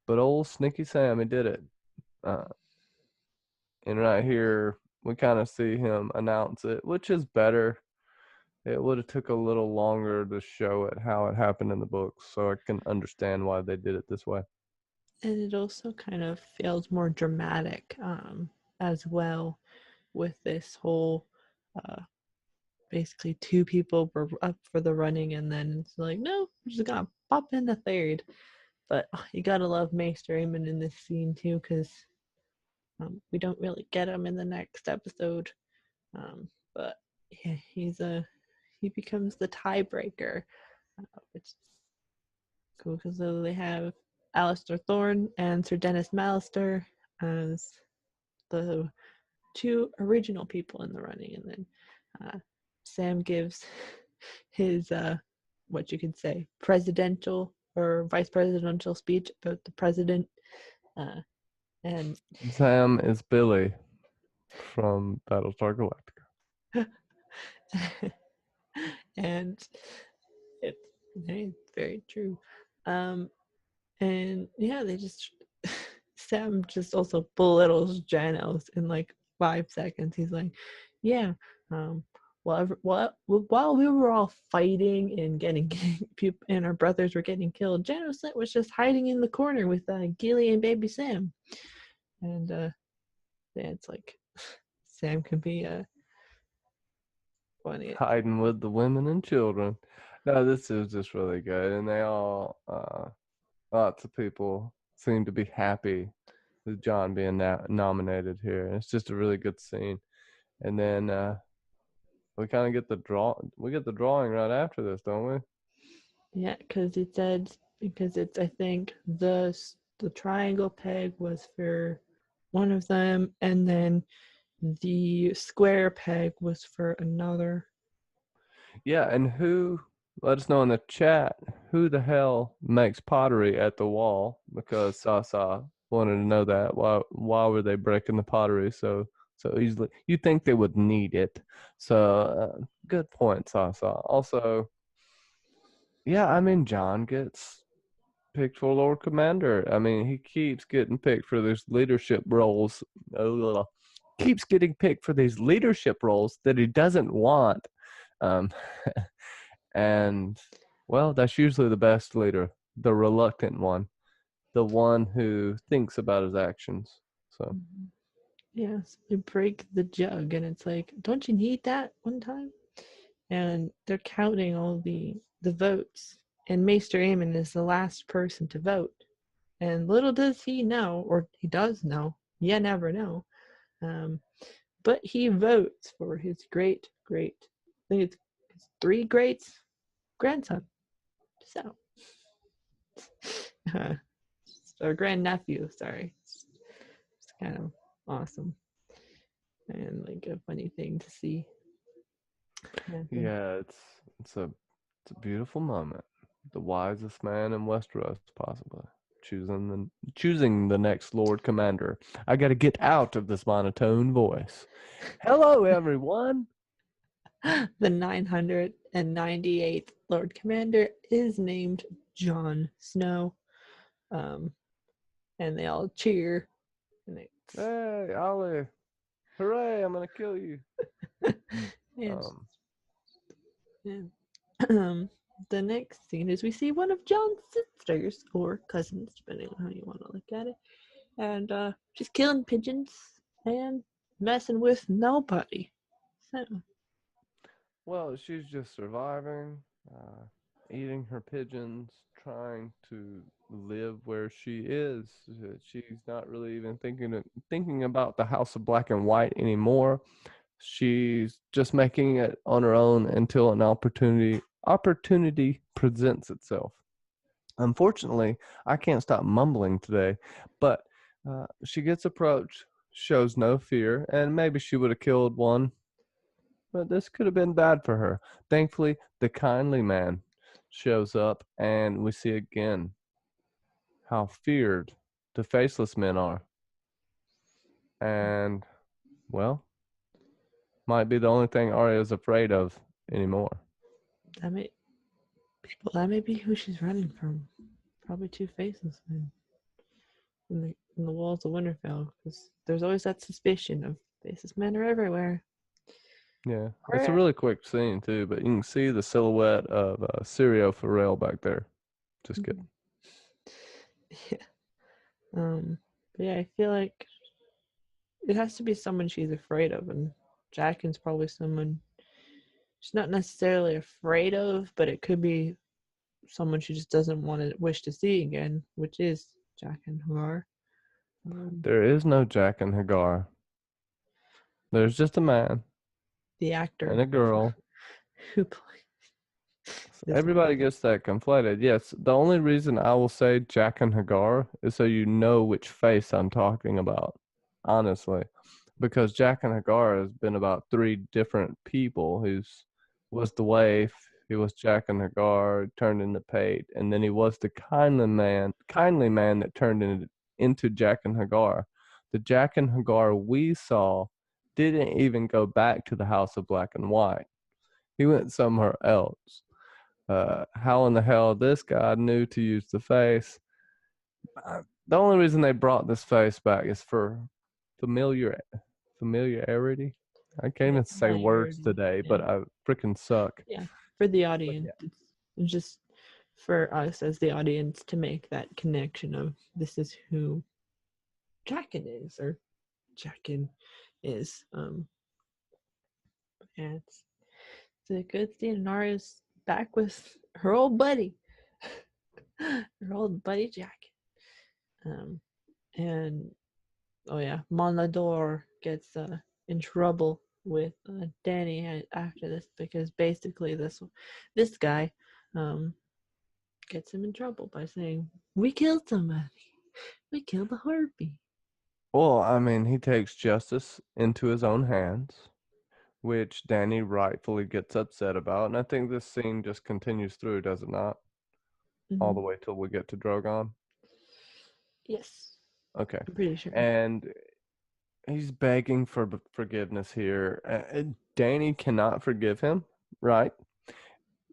But old Sneaky Sam, he did it. And right here, we kind of see him announce it, which is better. It would have took a little longer to show it how it happened in the books, so I can understand why they did it this way. And it also kind of feels more dramatic as well, with this whole basically two people were up for the running, and then it's like, no, we're just gonna pop in the third. But you gotta love Maester Aemon in this scene too, because we don't really get him in the next episode. But yeah, he becomes the tiebreaker, which is cool, because they have Alistair Thorne and Sir Dennis Mallister as the two original people in the running, and then Sam gives his what you could say presidential or vice presidential speech about the president, and Sam is Billy from Battlestar Galactica. And it's very true. And yeah, they just Sam just also belittles Janos in like 5 seconds. He's like, "Yeah, um, while we were all fighting and getting people and our brothers were getting killed, Janos was just hiding in the corner with Gilly and baby Sam." And yeah, it's like Sam can be funny. Hiding with the women and children. No, this is just really good, and they all, lots of people seem to be happy with John being nominated here. It's just a really good scene, and then we kind of get the drawing right after this, don't we? Yeah, because it's I think the triangle peg was for one of them, and then the square peg was for another. Yeah, and let us know in the chat who the hell makes pottery at the wall, because Sasa wanted to know that. Why were they breaking the pottery so easily? You'd think they would need it. So good point, Sasa. Also, yeah, I mean John gets picked for Lord Commander. I mean, he keeps getting picked for these leadership roles. Keeps getting picked for these leadership roles that he doesn't want. Um, and well, that's usually the best leader, the reluctant one, the one who thinks about his actions. So Yes, they break the jug, and it's like, don't you need that one time? And they're counting all the votes, and Maester Aemon is the last person to vote. And little does he know, or he does know, you never know. But he votes for his I think it's his three greats grandson. So, or grandnephew, sorry. It's kind of awesome and like a funny thing to see happen. yeah, it's a beautiful moment. The wisest man in Westeros, possibly choosing the next Lord Commander. I got to get out of this monotone voice. Hello, everyone. The 998th Lord Commander is named Jon Snow. Um, and they all cheer. And Hey, Ollie. Hooray, I'm going to kill you. and, and the next scene is we see one of Jon's sisters or cousins, depending on how you want to look at it. And she's killing pigeons and messing with nobody. So, Well, she's just surviving, eating her pigeons, trying to live where she is. She's not really even thinking about the House of Black and White anymore. She's just making it on her own until an opportunity presents itself. Unfortunately, I can't stop mumbling today, but she gets approached, shows no fear, and maybe she would have killed one, but this could have been bad for her. Thankfully, the kindly man shows up, and we see again how feared the faceless men are. And, well, might be the only thing Arya is afraid of anymore. that may be who she's running from. Probably two faces men in the walls of Winterfell, because there's always that suspicion of faceless men are everywhere. Yeah, it's a really quick scene too, but you can see the silhouette of Syrio Farrell back there. Just kidding. Yeah. But yeah, I feel like it has to be someone she's afraid of, and Jaqen's probably someone she's not necessarily afraid of, but it could be someone she just doesn't want to wish to see again, which is Jaqen H'ghar. There is no Jaqen H'ghar. There's just a man The actor and a girl. who plays. Everybody gets that conflated. Yes, the only reason I will say Jaqen H'ghar is so you know which face I'm talking about, honestly. Because Jaqen H'ghar has been about three different people. Who's was the waif, he was Jaqen H'ghar, turned into Pate, and then he was the kindly man that turned into Jaqen H'ghar. The Jaqen H'ghar we saw didn't even go back to the House of Black and White. He went somewhere else. How in the hell this guy knew to use the face? The only reason they brought this face back is for familiar familiarity. I can't Yeah, even say words familiarity. today, Yeah, but I freaking suck. yeah. For the But audience, yeah. it's just for us as the audience to make that connection of this is who Jaqen is, or Jaqen is. And it's a good thing Nara's back with her old buddy, her old buddy Jaqen. Um, and oh yeah, Monlador gets in trouble with Danny after this because basically this guy um, gets him in trouble by saying, "We killed somebody. We killed the harpy." Well, I mean, he takes justice into his own hands, which Danny rightfully gets upset about. And I think this scene just continues through, does it not? All Mm-hmm. the way till we get to Drogon. Yes, Okay. I'm pretty sure. And he's begging for forgiveness here. Danny cannot forgive him, right?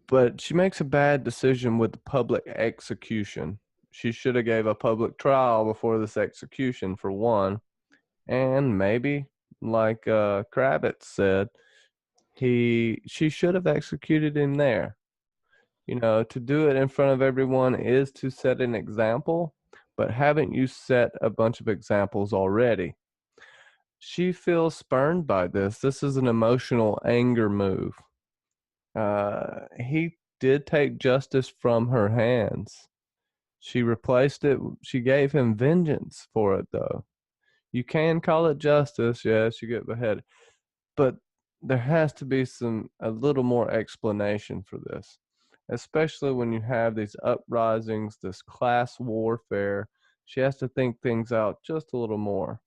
But she makes a bad decision with the public execution. She should have gave a public trial before this execution, for one. And maybe, like Kravitz said, she should have executed him there. You know, to do it in front of everyone is to set an example, but haven't you set a bunch of examples already? She feels spurned by this. This is an emotional anger move. He did take justice from her hands. She replaced it. She gave him vengeance for it, though. You can call it justice, yes, you get beheaded, but there has to be a little more explanation for this, especially when you have these uprisings, this class warfare. She has to think things out just a little more.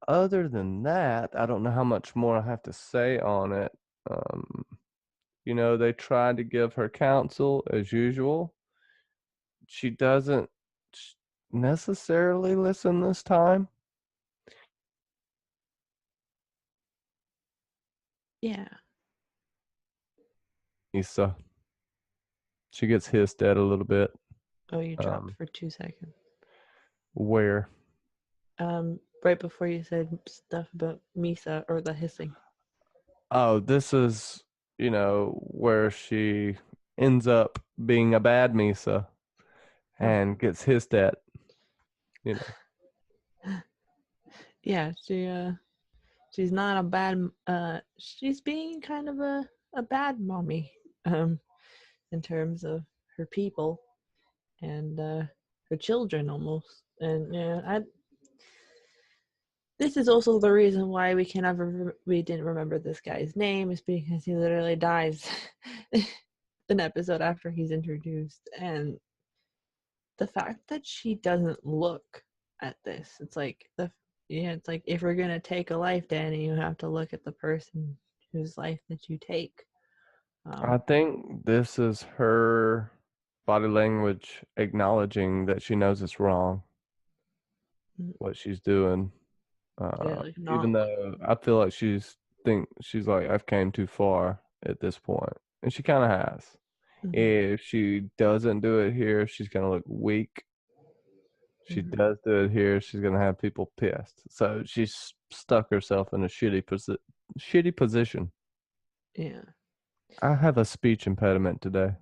Other than that, I don't know how much more I have to say on it. Um, they tried to give her counsel as usual. She doesn't necessarily listen this time. Yeah. Issa, she gets hissed at a little bit. Oh, you dropped Um, for 2 seconds. where Right before you said stuff about Misa or the hissing. Oh, this is, where she ends up being a bad Misa Oh, and gets hissed at, you know. yeah. She's not a bad. She's being kind of a bad mommy. In terms of her people and her children almost. And yeah, this is also the reason why we didn't remember this guy's name, is because he literally dies an episode after he's introduced. And the fact that she doesn't look at this, it's like it's like, if we're gonna take a life, Danny, you have to look at the person whose life that you take. I um think this is her body language acknowledging that she knows it's wrong, what she's doing. yeah, like Even not. though I feel like she's like, I've came too far at this point. And she kind of has. Mhm, If she doesn't do it here, she's going to look weak. She mhm. does do it here, she's gonna have people pissed. So she's stuck herself in a shitty position. Yeah. I have a speech impediment today.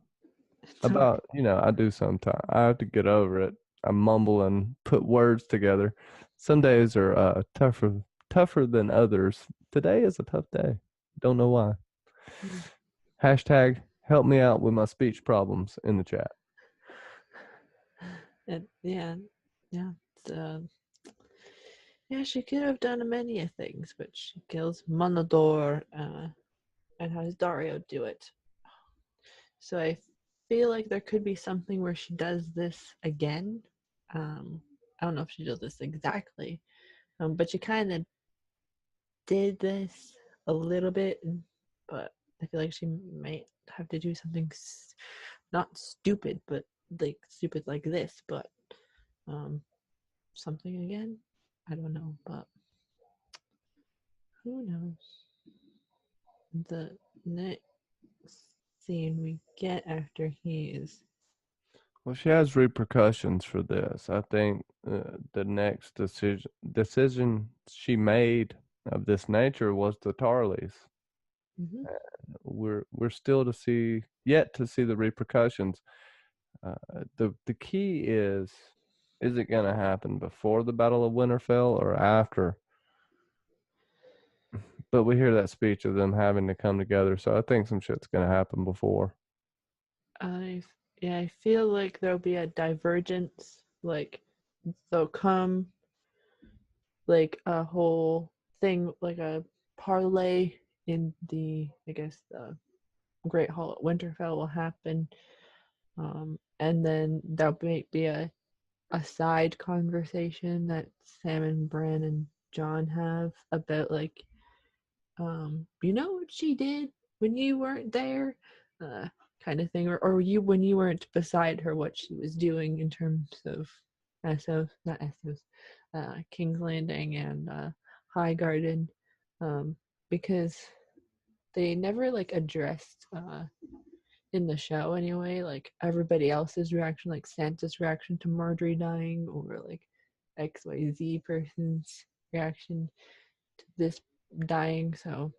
It's okay. I do sometimes. I have to get over it. I mumble and put words together. Some days are tougher than others. Today is a tough day. Don't know why. Mm. Hashtag help me out with my speech problems in the chat. And yeah, yeah. It's, yeah, she could have done many things, but she kills Monador and has Dario do it. So I feel like there could be something where she does this again. Um, I don't know if she does this exactly, but she kind of did this a little bit, but I feel like she might have to do something not stupid, but like stupid like this, but um, something again. I don't know, but who knows? The next scene we get after he is. Well, she has repercussions for this. I think the next decision she made of this nature was the Tarleys. Mhm. We're still yet to see the repercussions. The key is it going to happen before the Battle of Winterfell or after? But we hear that speech of them having to come together, so I think some shit's going to happen before. I yeah, I feel like there'll be a divergence. Like they'll come like a whole thing, like a parlay in the, I guess, the Great Hall at Winterfell will happen. And then there'll be a side conversation that Sam and Bran and John have about like, you know what she did when you weren't there, uh, kind of thing, or you when you weren't beside her, what she was doing in terms of not Essos, King's Landing and High Garden, because they never like addressed in the show anyway, like everybody else's reaction, like Santa's reaction to Marjorie dying, or like XYZ person's reaction to this dying. So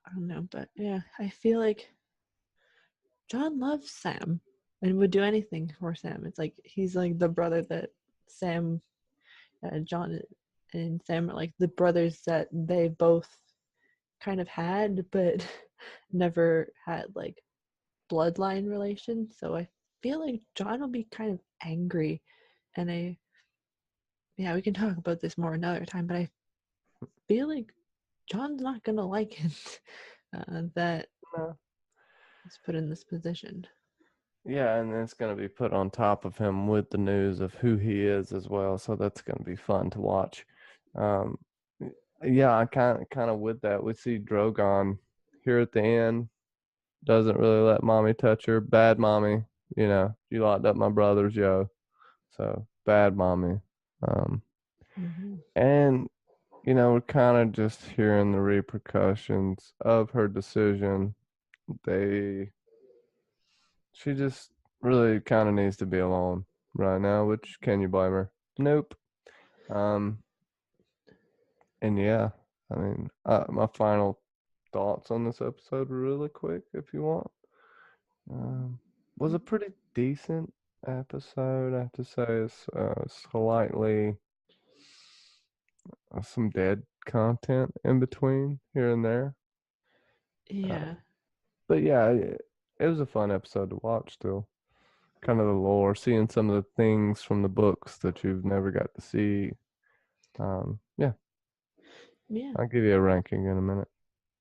I don't know, but yeah, I feel like John loves Sam and would do anything for Sam. It's like he's like the brother that Sam, John, and Sam are like the brothers that they both kind of had, but never had like bloodline relation. So I feel like John will be kind of angry, and yeah, we can talk about this more another time. But I feel like John's not gonna like it that No. he's put in this position. Yeah, and it's going to be put on top of him with the news of who he is as well. So that's going to be fun to watch. Um, yeah, I kind of with that. We see Drogon here at the end doesn't really let mommy touch her. Bad mommy, you locked up my brothers, yo. So bad mommy. Um, Mm-hmm. and we're kind of just hearing the repercussions of her decision. They She just really kind of needs to be alone right now, which can you blame her? Nope. Um, and yeah, I mean, my final thoughts on this episode really quick, if you want. Was a pretty decent episode. I have to say, it's slightly some dead content in between here and there. Uh, Yeah, but yeah, it was a fun episode to watch still. Kind of the lore, seeing some of the things from the books that you've never got to see. Yeah, yeah, I'll give you a ranking in a minute.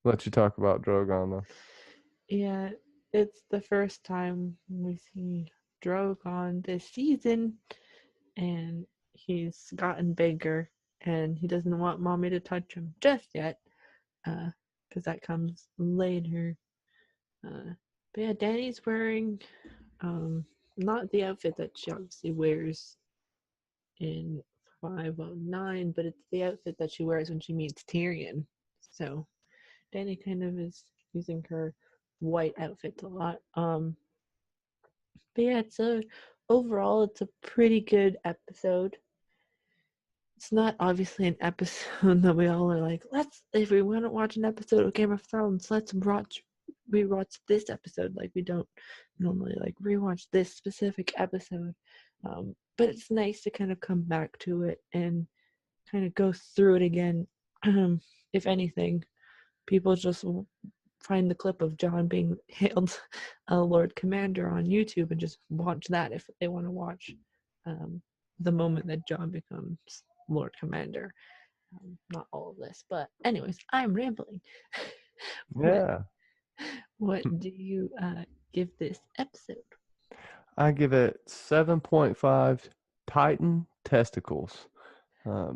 Let you talk about Drogon though. yeah. It's the first time we see Drogon this season, and he's gotten bigger, and he doesn't want mommy to touch him just yet, because that comes later. But yeah, Danny's wearing not the outfit that she obviously wears in 509, but it's the outfit that she wears when she meets Tyrion. So Danny kind of is using her white outfits a lot. But yeah, overall it's a pretty good episode. It's not obviously an episode that we all are like, let's, if we want to watch an episode of Game of Thrones, let's rewatch this episode. Like we don't normally like rewatch this specific episode. But it's nice to kind of come back to it and kind of go through it again. If anything, people just find the clip of John being hailed a Lord Commander on YouTube and just watch that if they want to watch um, the moment that John becomes Lord Commander. Not all of this, but anyways, I'm rambling. what Yeah, what do you give this episode? I give it 7.5 Titan testicles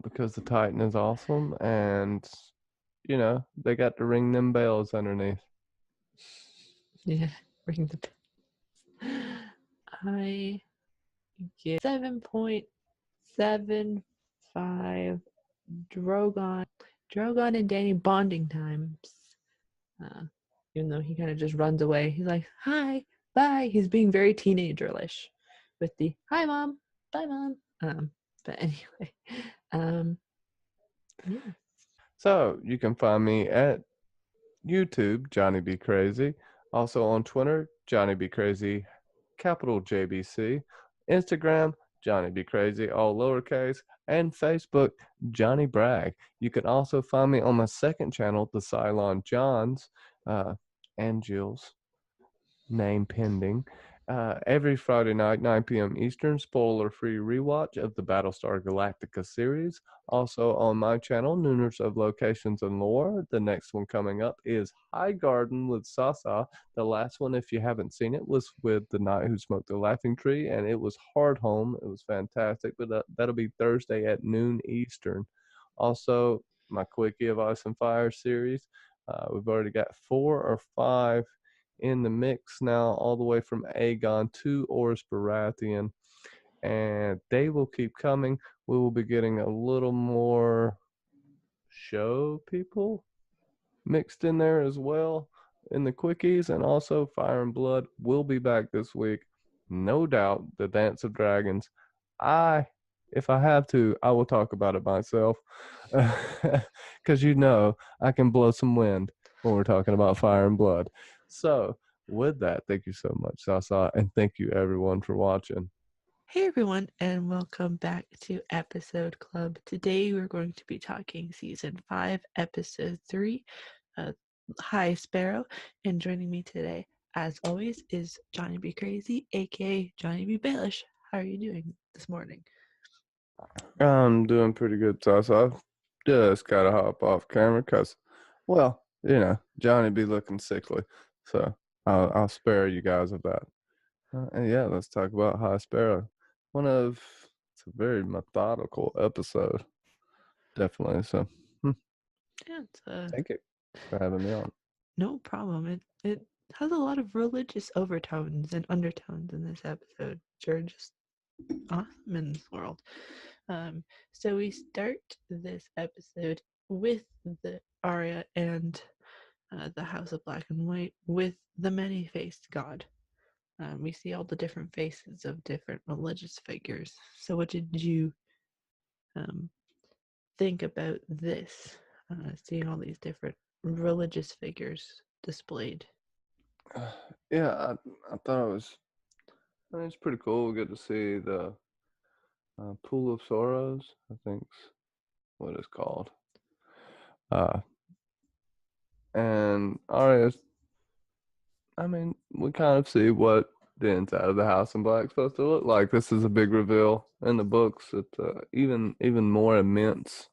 because the Titan is awesome and they got to ring them bells underneath. Yeah, ring the I give 7.75 Drogon and Danny bonding times. Even though he kind of just runs away. He's like, hi, bye. He's being very teenager-ish with the hi, mom, bye, mom. But anyway, yeah. So you can find me at YouTube, Johnny Be Crazy. Also on Twitter, Johnny Be Crazy, capital JBC. Instagram, Johnny Be Crazy, all lowercase. And Facebook, Johnny Bragg. You can also find me on my second channel, the Cylon Johns, and Jill's name pending. Every Friday night, 9 p.m. Eastern, spoiler-free rewatch of the Battlestar Galactica series. Also on my channel, Nooners of Locations and Lore. The next one coming up is High Garden with Sasa. The last one, if you haven't seen it, was with The Knight Who Smoked the Laughing Tree, and it was Hard Home. It was fantastic, but that'll be Thursday at noon Eastern. Also, my Quickie of Ice and Fire series. We've already got 4 or 5 in the mix now, all the way from Aegon to Oris Baratheon, and they will keep coming. We will be getting a little more show people mixed in there as well in the quickies, and also Fire and Blood will be back this week. No doubt, the Dance of Dragons. If I have to, I will talk about it myself, because I can blow some wind when we're talking about Fire and Blood. So with that, thank you so much, Sasa, and thank you everyone for watching. Hey everyone, and welcome back to Episode Club. Today we're going to be talking Season 5, Episode 3, Hi Sparrow, and joining me today, as always, is Johnny B. Crazy, aka Johnny B. Baelish. How are you doing this morning? I'm doing pretty good, Sasa. Just gotta hop off camera because, well, Johnny be looking sickly, so I'll spare you guys of that. And yeah, let's talk about High Sparrow. It's a very methodical episode, definitely. So, Yeah, thank you for having me on. no problem. It has a lot of religious overtones and undertones in this episode, which are just awesome in this world. So we start this episode with the Arya and the House of Black and White with the many-faced god. We see all the different faces of different religious figures. So what did you um, think about this? Seeing all these different religious figures displayed. Yeah, I thought it's pretty cool. We get to see the Pool of Sorrows, I think's what it's called. And Arya's, we kind of see what the inside of the House in Black is supposed to look like. This is a big reveal in the books. It's even more immense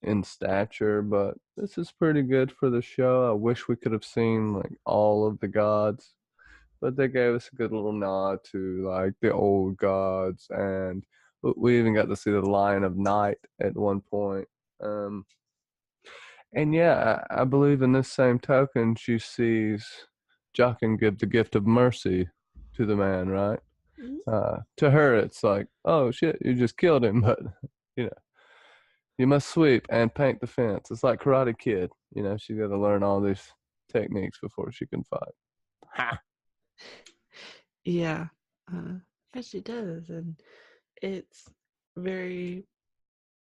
in stature, but this is pretty good for the show. I wish we could have seen like all of the gods, but they gave us a good little nod to like the old gods, and we even got to see the Lion of Night at one point. And yeah, I believe in this same token, she sees Jaqen give the gift of mercy to the man, right? Mm-hmm. To her, it's like, oh shit, you just killed him, but you know, you must sweep and paint the fence. It's like Karate Kid, she's got to learn all these techniques before she can fight. Ha! Yeah, yes, she does, and it's very,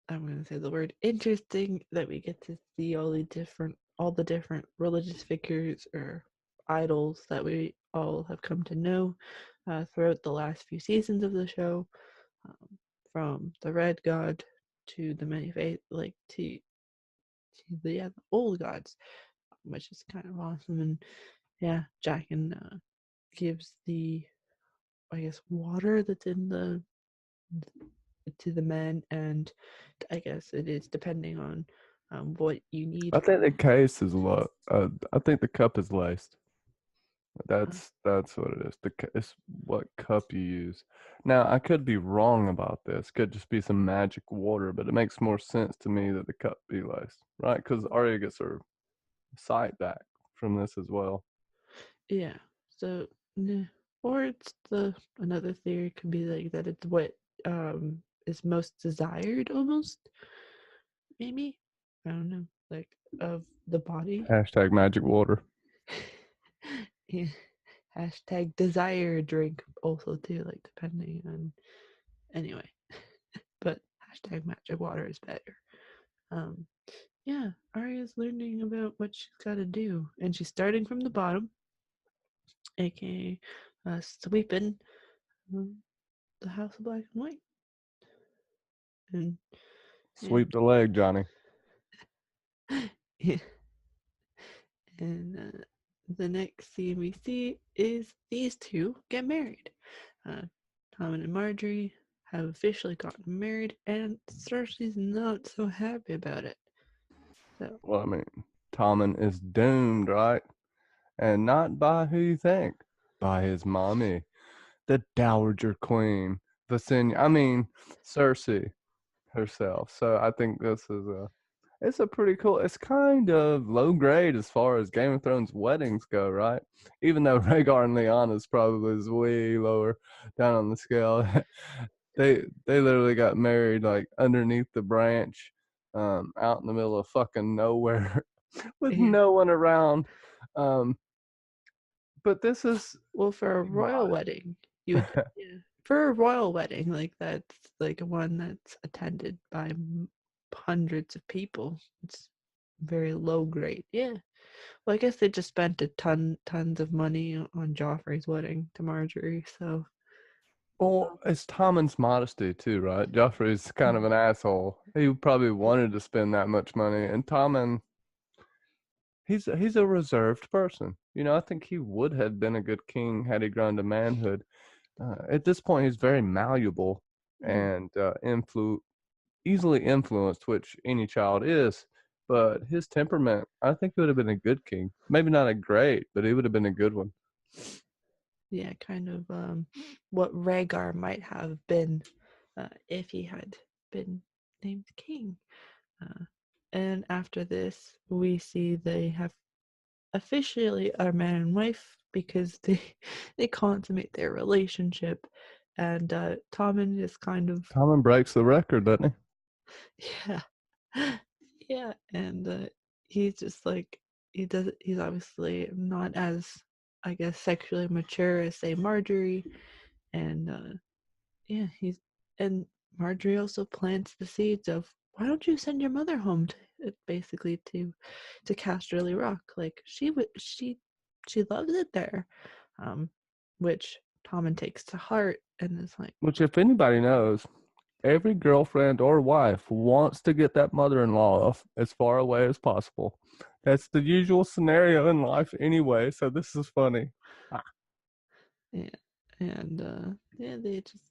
I'm going to say the word interesting that we get to see all the different religious figures or idols that we all have come to know throughout the last few seasons of the show, um, from the Red God to the many faith, like to the old gods, which is kind of awesome. And yeah, Jaqen gives the, I guess, water that's in the to the men, and I guess it is depending on what you I need. think the case is what. I think the cup is laced. Uh, That's what it is. It's what cup you use. Now I could be wrong about this. Could just be some magic water, but it makes more sense to me that the cup be laced, right? Because Arya gets her sight back from this as well. yeah. So, or it's the another theory could be like that it's what is most desired, almost maybe. I don't know. like of the body. Hashtag magic water. Yeah. Hashtag desire drink also too, like depending on anyway. But hashtag magic water is better. Um yeah, Arya's learning about what she's gotta do. And she's starting from the bottom, aka sweeping um, the House of Black and White. And Sweep the leg, Johnny. yeah. And the next scene we see is these two get married. Uh, Tom and Marjorie have officially gotten married, and Cersei's not so happy about it. So, Well, I mean, Tommen is doomed, right? And not by who you think, by his mommy, the Dowager Queen, Cersei herself. So I think this is it's a pretty cool. It's kind of low grade as far as Game of Thrones weddings go, right? Even though Rhaegar and Lyanna's probably is way lower down on the scale. They literally got married like underneath the branch, out in the middle of fucking nowhere, with yeah. no one around. Um, but this is Well, for a royal wedding, you would, yeah. For a royal wedding, like that's like one that's attended by hundreds of people. It's very low grade. Yeah. Well, I guess they just spent tons of money on Joffrey's wedding to Marjorie, so Well, it's Tommen's modesty too, right? Joffrey's kind of an asshole. He probably wanted to spend that much money, and Tommen, he's a reserved person. You know, I think he would have been a good king had he grown to manhood. At this point, he's very malleable and easily influenced, which any child is. But his temperament, I think he would have been a good king. Maybe not a great, but he would have been a good one. yeah, kind of what Rhaegar might have been if he had been named king. Uh, and after this, we see they have officially are man and wife because they consummate their relationship, and Tommen is kind of Tommen breaks the record, doesn't yeah yeah, and he's just like he's obviously not as I guess sexually mature as say Marjorie, and yeah, he's and Marjorie also plants the seeds of why don't you send your mother home to basically to Casterly Rock? Like she loves it there, um, which Tommen takes to heart and is like, Which, if anybody knows, every girlfriend or wife wants to get that mother-in-law as far away as possible. That's the usual scenario in life anyway, so this is funny. yeah, and yeah, they just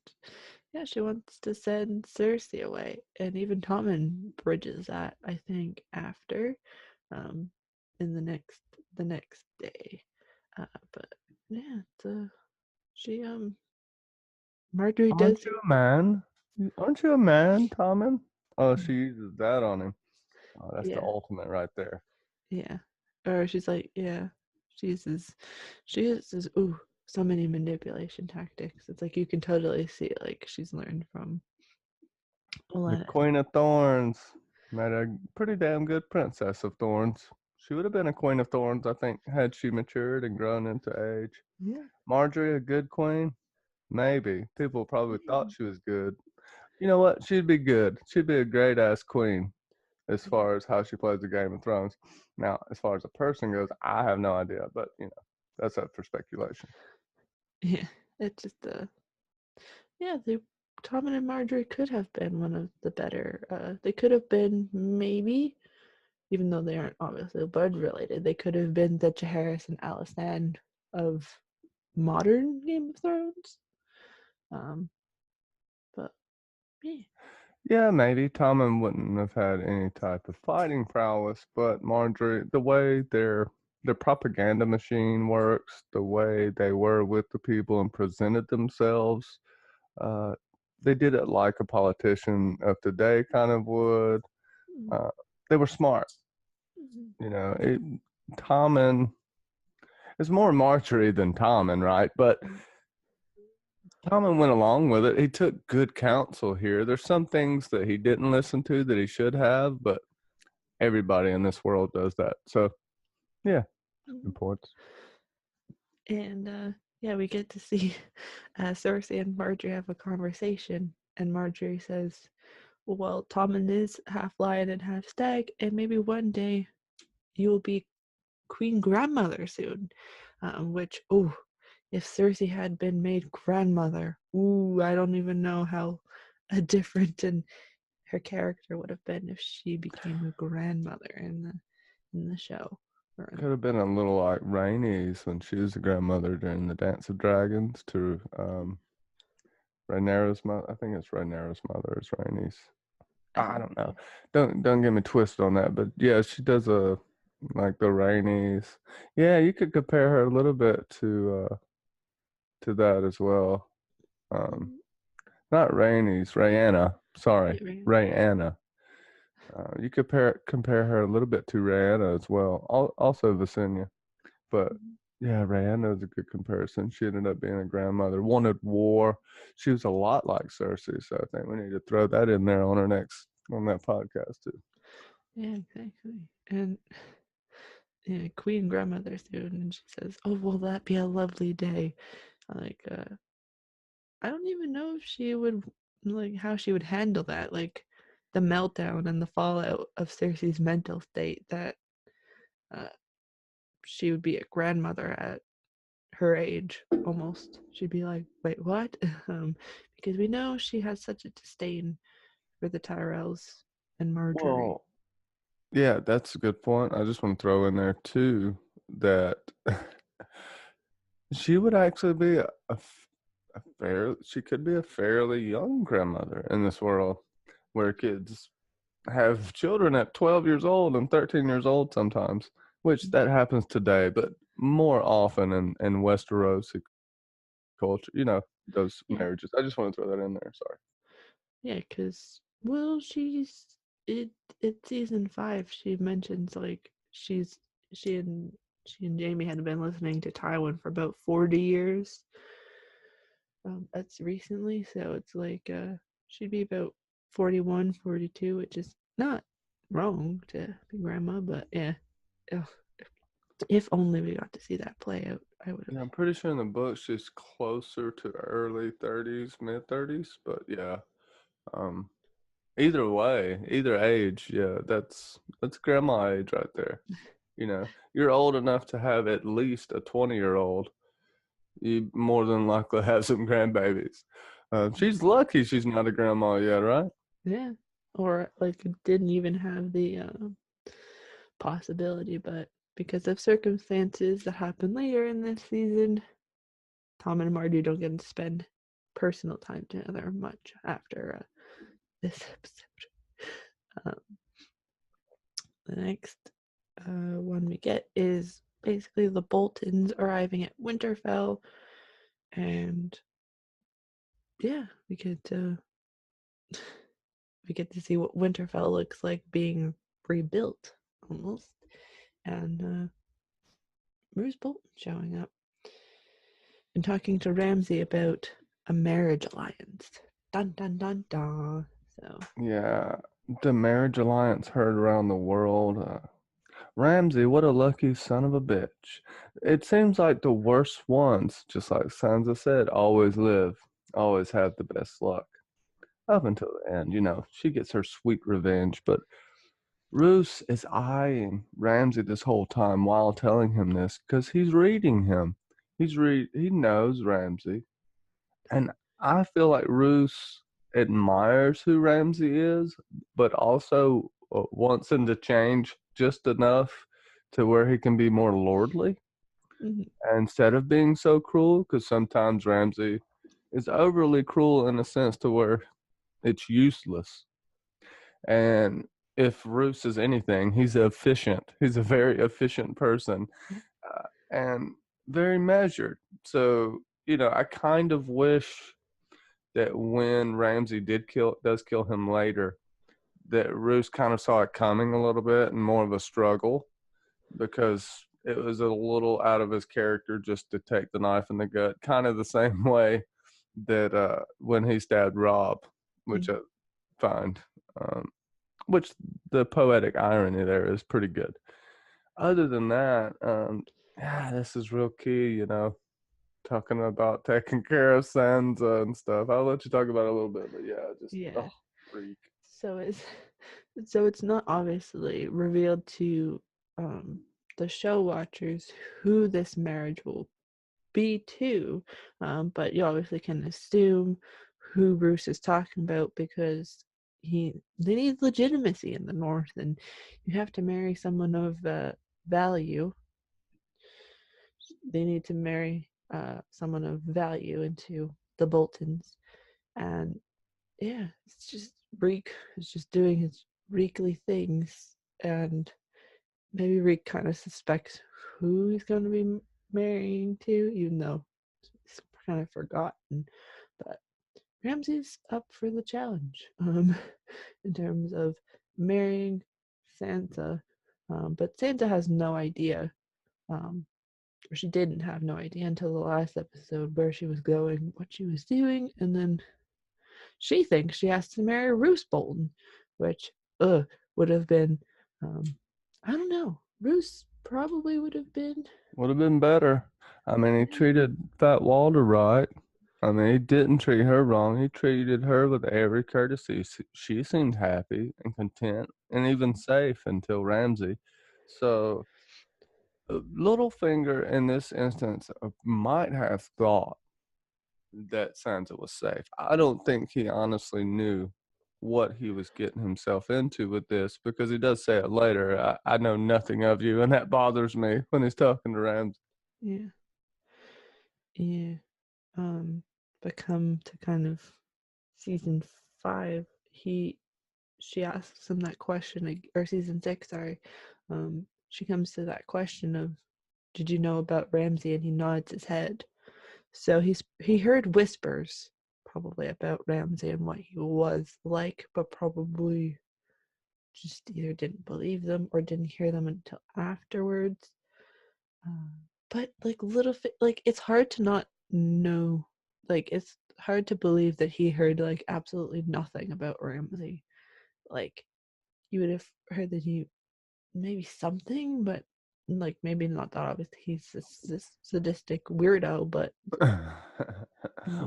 yeah, she wants to send Cersei away, and even Tommen bridges that I think after, um, in the next day. But yeah, she Marjorie Aren't does you a man? Aren't you a man, Tommen? Oh, she uses that on him. Oh, that's the yeah ultimate right there. yeah, or she's like yeah, she uses ooh so many manipulation tactics. It's like you can totally see like she's learned from The Olenna. Queen of Thorns made a pretty damn good Princess of Thorns. She would have been a Queen of Thorns, I think, had she matured and grown into age. Yeah. Marjorie, a good queen? Maybe. People probably thought she was good. You know what? She'd be good. She'd be a great ass queen as far as how she plays the Game of Thrones. Now, as far as a person goes, I have no idea, but that's up for speculation. Yeah, it's just yeah, they Tommen and Marjorie could have been one of the better. They could have been maybe, even though they aren't obviously blood related, they could have been the Jaehaerys and Alysanne of modern Game of Thrones. Um, but yeah, Yeah, maybe Tommen wouldn't have had any type of fighting prowess, but Marjorie, the way their propaganda machine works, the way they were with the people and presented themselves, uh, they did it like a politician of today kind of would. Uh, they were smart, you know. Tommen is more Marjorie than Tommen, right? But Tommen went along with it. He took good counsel here. There's some things that he didn't listen to that he should have, but everybody in this world does that. So, yeah, good points. And yeah, we get to see Cersei and Marjorie have a conversation, and Marjorie says, "Well, Tommen is half lion and half stag, and maybe one day you will be queen grandmother soon." Which, oh, if Cersei had been made grandmother, ooh, I don't even know how different and her character would have been if she became a grandmother in the show. Could have been a little like Rhaenys when she was a grandmother during the Dance of Dragons to Rhaenyra's mother. I think it's Rhaenyra's mother is Rhaenys. I don't know. Don't get me twisted on that, but yeah, she does a like the Rhaenys. Yeah, you could compare her a little bit to that as well. Um, Not Rhaenys, Rhaena. Sorry, Rhaena. You compare her a little bit to Rhaena as well. Also Visenya, but yeah, Rhaena is a good comparison. She ended up being a grandmother, wanted war. She was a lot like Cersei, so I think we need to throw that in there on that podcast too. Yeah, exactly. And yeah, queen grandmother soon, and she says, "Oh, will that be a lovely day?" Like, I don't even know if she would like how she would handle that, like the meltdown and the fallout of Cersei's mental state that uh, she would be a grandmother at her age almost. She'd be like, "Wait, what?" Because we know she has such a disdain for the Tyrells and Marjorie. Well, yeah, that's a good point. I just want to throw in there too that she would actually be she could be a fairly young grandmother in this world where kids have children at 12 years old and 13 years old sometimes, which that happens today, but more often in Westerosi culture, those Yeah, marriages. I just want to throw that in there. Sorry. yeah, because well, she's it. It's season 5. She mentions like she and she and Jamie had been listening to Tywin for about 40 years. That's recently, so it's like she'd be about 41, 42, which is not wrong to be grandma, but yeah. Ugh, if only we got to see that play out, I would Yeah, have. I'm pretty sure in the book she's closer to early 30s, mid 30s, but yeah. Um, Either way, either age, yeah, that's grandma age right there. You're old enough to have at least a 20-year-old. You more than likely have some grandbabies. She's lucky she's not a grandma yet, right? Yeah, or like didn't even have the possibility, but because of circumstances that happen later in this season, Tom and Marty don't get to spend personal time together much after this episode. The next one we get is basically the Boltons arriving at Winterfell, and yeah, we get to see what Winterfell looks like being rebuilt almost, and Bruce Bolton showing up and talking to Ramsay about a marriage alliance. Dun dun dun dun. So Yeah, the marriage alliance heard around the world. Ramsay, what a lucky son of a bitch. It seems like the worst ones, just like Sansa said, always live, always have the best luck. Up until the end, she gets her sweet revenge, but Roose is eyeing Ramsay this whole time while telling him this because he's reading him. He knows Ramsay. And I feel like Roose admires who Ramsay is, but also wants him to change just enough to where he can be more lordly mhm. instead of being so cruel. Because sometimes Ramsay is overly cruel in a sense to where it's useless. And if Roose is anything, he's efficient. He's a very efficient person and very measured. So, I kind of wish that when Ramsay does kill him later, that Roose kind of saw it coming a little bit and more of a struggle because it was a little out of his character just to take the knife in the gut, kind of the same way that when he stabbed Rob, which I find which the poetic irony there is pretty good. Other than that, yeah, this is real key, talking about taking care of Sansa and stuff. I'll let you talk about it a little bit, but yeah, just Yeah. freak. So it's so it's not obviously revealed to the show watchers who this marriage will be to, but you obviously can assume who Bruce is talking about because they need legitimacy in the North, and you have to marry someone of value. They need to marry someone of value into the Boltons, and yeah, it's just Reek is just doing his Reekly things, and maybe Reek kind of suspects who he's going to be marrying to, even though it's kind of forgotten. But Ramsay's up for the challenge in terms of marrying Sansa, but Sansa has no idea, or she didn't have no idea until the last episode where she was going, what she was doing, and then she thinks she has to marry Roose Bolton, which would have been, um, I don't know. Roose probably would have been. Would have been better. I mean, he treated Fat Walter right. I mean, he didn't treat her wrong. He treated her with every courtesy. She seemed happy and content and even safe until Ramsay. So, Littlefinger in this instance might have thought that Sansa was safe. I don't think he honestly knew what he was getting himself into with this because he does say it later. I know nothing of you, and that bothers me when he's talking to Ramsay. Yeah, yeah. But come to kind of season 5, she asks him that question, or season 6, sorry. She comes to that question of, "Did you know about Ramsay?" And he nods his head. So he heard whispers probably about Ramsay and what he was like, but probably just either didn't believe them or didn't hear them until afterwards. But like like it's hard to not know. Like it's hard to believe that he heard like absolutely nothing about Ramsay. Like you would have heard that he maybe something, but like maybe not that obvious. He's this sadistic weirdo, but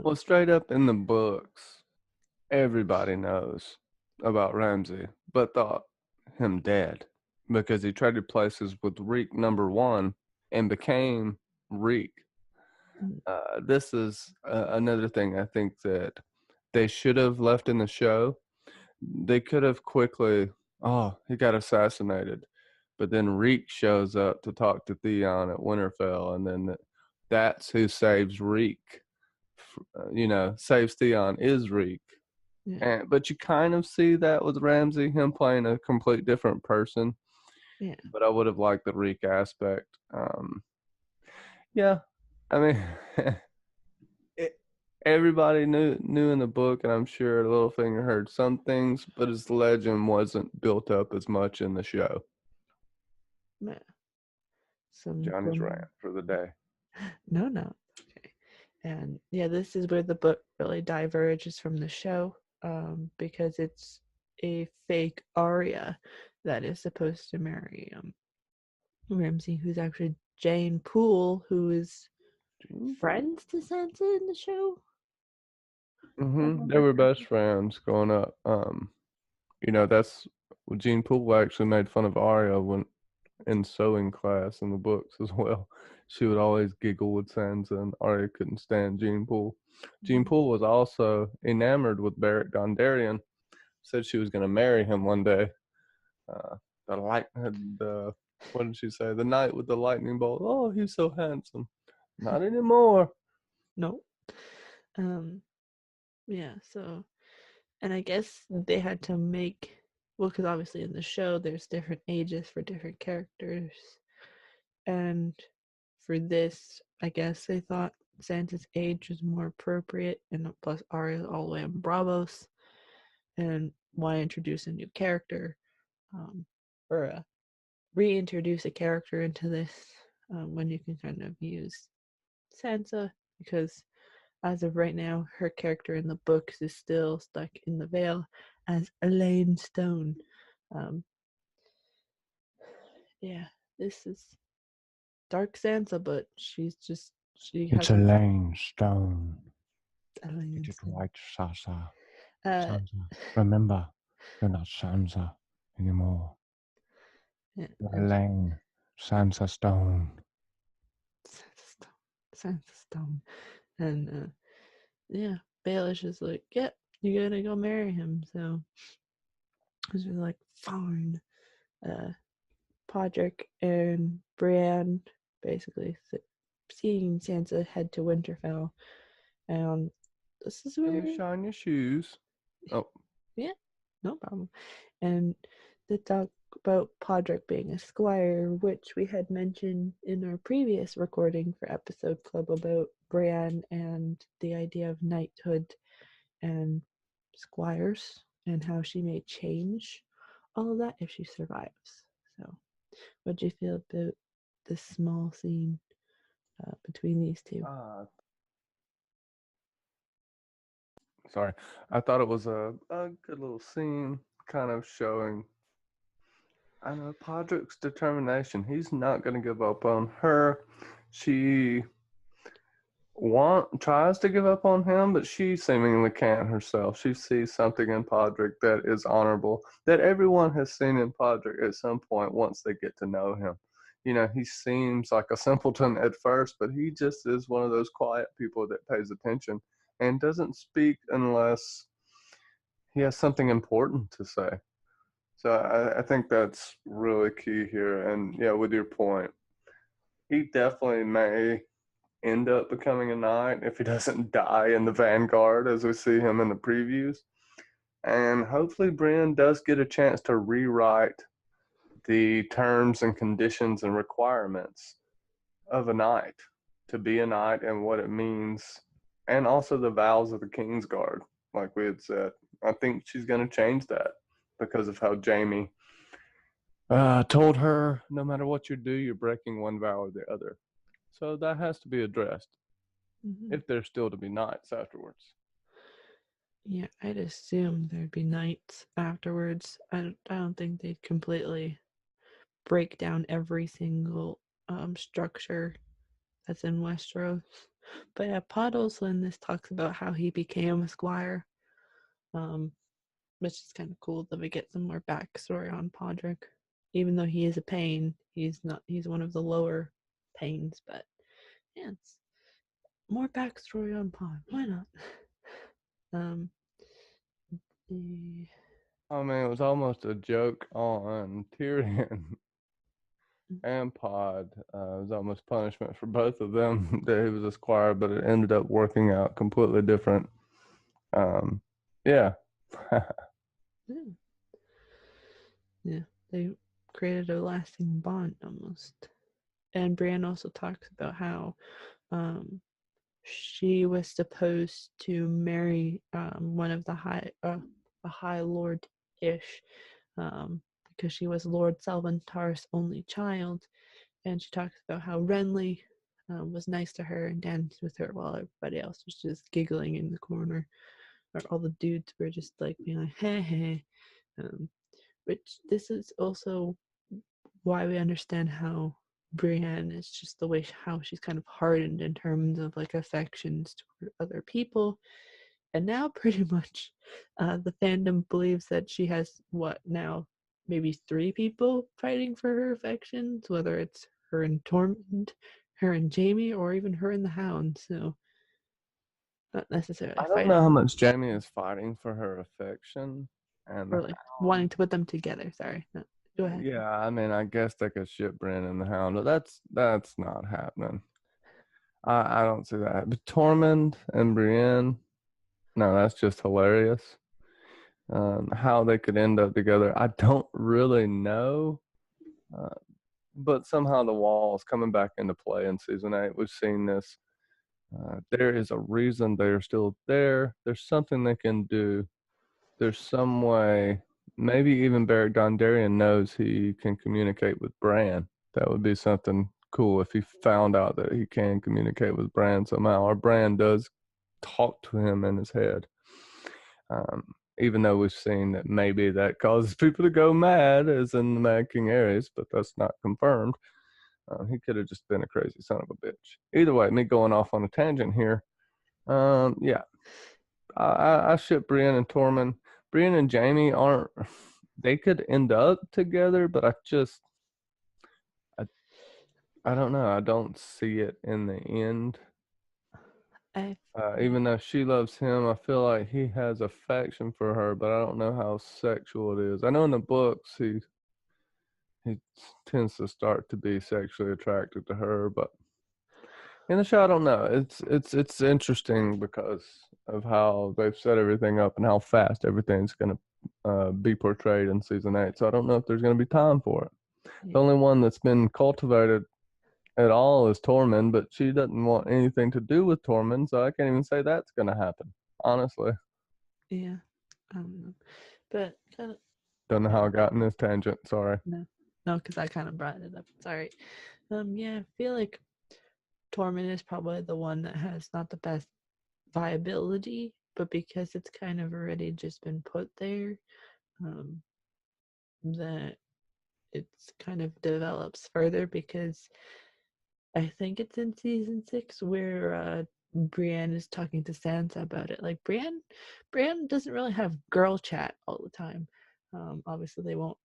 Well, straight up in the books, everybody knows about Ramsay, but thought him dead because he traded places with Reek #1 and became Reek. This is another thing I think that they should have left in the show. They could have quickly, he got assassinated. But then Reek shows up to talk to Theon at Winterfell, and then that's who saves Reek. Saves Theon is Reek. yeah, But you kind of see that with Ramsay, him playing a complete different person. yeah, But I would have liked the Reek aspect. Yeah, I mean, it, everybody knew in the book, and I'm sure Littlefinger heard some things, but his legend wasn't built up as much in the show. yeah. Some Johnny's from rant for the day. no, okay. And yeah, this is where the book really diverges from the show, because it's a fake Arya that is supposed to marry Ramsay, who's actually Jane Poole, who is friends to Sansa in the show. I They remember were best correctly. friends growing up. That's Gene Poole actually made fun of Arya when in sewing class in the books as well. She would always giggle with Sansa, and Arya couldn't stand Gene Poole. Gene Poole was also enamored with Beric Dondarrion. Said she was going to marry him one day. Uh, the what did she say? The knight with the lightning bolt. Oh, he's so handsome. Not anymore. No. Um. Yeah. So, and I guess they had to make, well, because obviously in the show there's different ages for different characters, and for this, I guess they thought Santa's age was more appropriate, and plus Arya's all the way in Bravos, and why introduce a new character, or reintroduce a character into this, when you can kind of use Sansa, because as of right now, her character in the books is still stuck in the Vale as Elaine Stone. Um, yeah, this is Dark Sansa, but she It's has Elaine Stone. Get it alliance. right, Sasa. Uh, Sansa. Remember, you're not Sansa anymore. yeah, You're and Elaine. Sansa Stone. Sansa Stone, and yeah, Baelish is like, yep, you're gonna go marry him. So she's like, fine. Podrick and Brienne basically seeing Sansa head to Winterfell, and this is Let where, me shine your shoes. Oh, yeah, no problem. And they talk about Podrick being a squire, which we had mentioned in our previous recording for episode club about Brienne and the idea of knighthood and squires and how she may change all of that if she survives. So, what do you feel about this small scene between these two? sorry. I thought it was a good little scene, kind of showing, I know, Podrick's determination. He's not going to give up on her. She tries to give up on him, but she seemingly can't herself. She sees something in Podrick that is honorable, that everyone has seen in Podrick at some point once they get to know him. You know, he seems like a simpleton at first, but he just is one of those quiet people that pays attention and doesn't speak unless he has something important to say. So I think that's really key here. And yeah, with your point, he definitely may end up becoming a knight if he doesn't die in the vanguard as we see him in the previews. And hopefully Brienne does get a chance to rewrite the terms and conditions and requirements of a knight, to be a knight and what it means, and also the vows of the Kingsguard, like we had said. I think she's going to change that because of how Jaime told her, no matter what you do, you're breaking one vow or the other. So that has to be addressed if they're still to be knights afterwards. Yeah, I'd assume there'd be knights afterwards. I don't think they'd completely break down every single structure that's in Westeros. But yeah, Podol's in this talks about how he became a squire, um, which is kind of cool that we get some more backstory on Podrick. Even though he is a pain, he's not. He's one of the lower pains, but yeah, it's more backstory on Pod. Why not? Um, the I mean, it was almost a joke on Tyrion and Pod. It was almost punishment for both of them that he was a squire, but it ended up working out completely different. Yeah. yeah, yeah, they created a lasting bond almost. And Brienne also talks about how um, she was supposed to marry one of the a high lord ish, because she was Lord Salvantar's only child, and she talks about how Renly was nice to her and danced with her while everybody else was just giggling in the corner, or all the dudes were just like being like, hey, hey. Which this is also why we understand how Brienne is just the way how she's kind of hardened in terms of like affections toward other people. And now pretty much the fandom believes that she has what now maybe three people fighting for her affections, whether it's her and Tormund, her and Jaime, or even her and the Hound. So not necessarily I don't fighting know how much Jaime is fighting for her affection. And or like wanting to put them together. Sorry. No, go ahead. yeah, I mean, I guess they could ship Bran and the Hound, but that's not happening. I don't see that. But Tormund and Brienne, no, that's just hilarious. How they could end up together, I don't really know. Uh, but somehow the wall is coming back into play in season 8. We've seen this. There is a reason they are still there. There's something they can do. There's some way. Maybe even Beric Dondarrion knows he can communicate with Bran. That would be something cool if he found out that he can communicate with Bran somehow, or Bran does talk to him in his head. Um, even though we've seen that maybe that causes people to go mad, as in the Mad King Ares, but that's not confirmed. He could have just been a crazy son of a bitch. Either way, me going off on a tangent here. Yeah, I ship Brienne and Tormund. Brienne and Jaime aren't. They could end up together, but I, I don't know. I don't see it in the end. I Even though she loves him, I feel like he has affection for her, but I don't know how sexual it is. I know in the books he tends to start to be sexually attracted to her, but in the show, I don't know. It's interesting because of how they've set everything up and how fast everything's going to be portrayed in season 8. So I don't know if there's going to be time for it. yeah, The only one that's been cultivated at all is Tormund, but she doesn't want anything to do with Tormund, so I can't even say that's going to happen. Honestly, yeah, I don't know, but kind of don't know how I got in this tangent. Sorry. no, because I kind of brought it up. Sorry. Yeah, I feel like Tormund is probably the one that has not the best viability, but because it's kind of already just been put there, um, that it's kind of develops further because I think it's in season 6 where Brienne is talking to Sansa about it. Like Brienne doesn't really have girl chat all the time. Obviously, they won't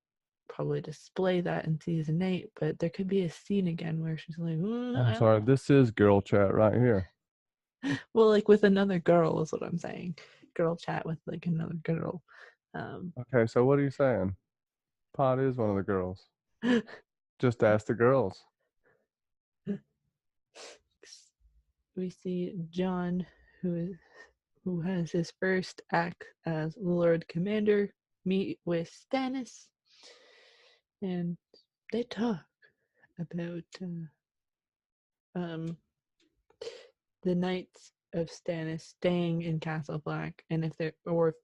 probably display that in season 8, but there could be a scene again where she's like, I'm I don't sorry. know. This is girl chat right here. Well, like with another girl is what I'm saying. Girl chat with like another girl. Um, Okay, so what are you saying? Pod is one of the girls. Just ask the girls. we see John, who has his first act as Lord Commander, meet with Stannis, and they talk about um, the Knights of Stannis staying in Castle Black, and if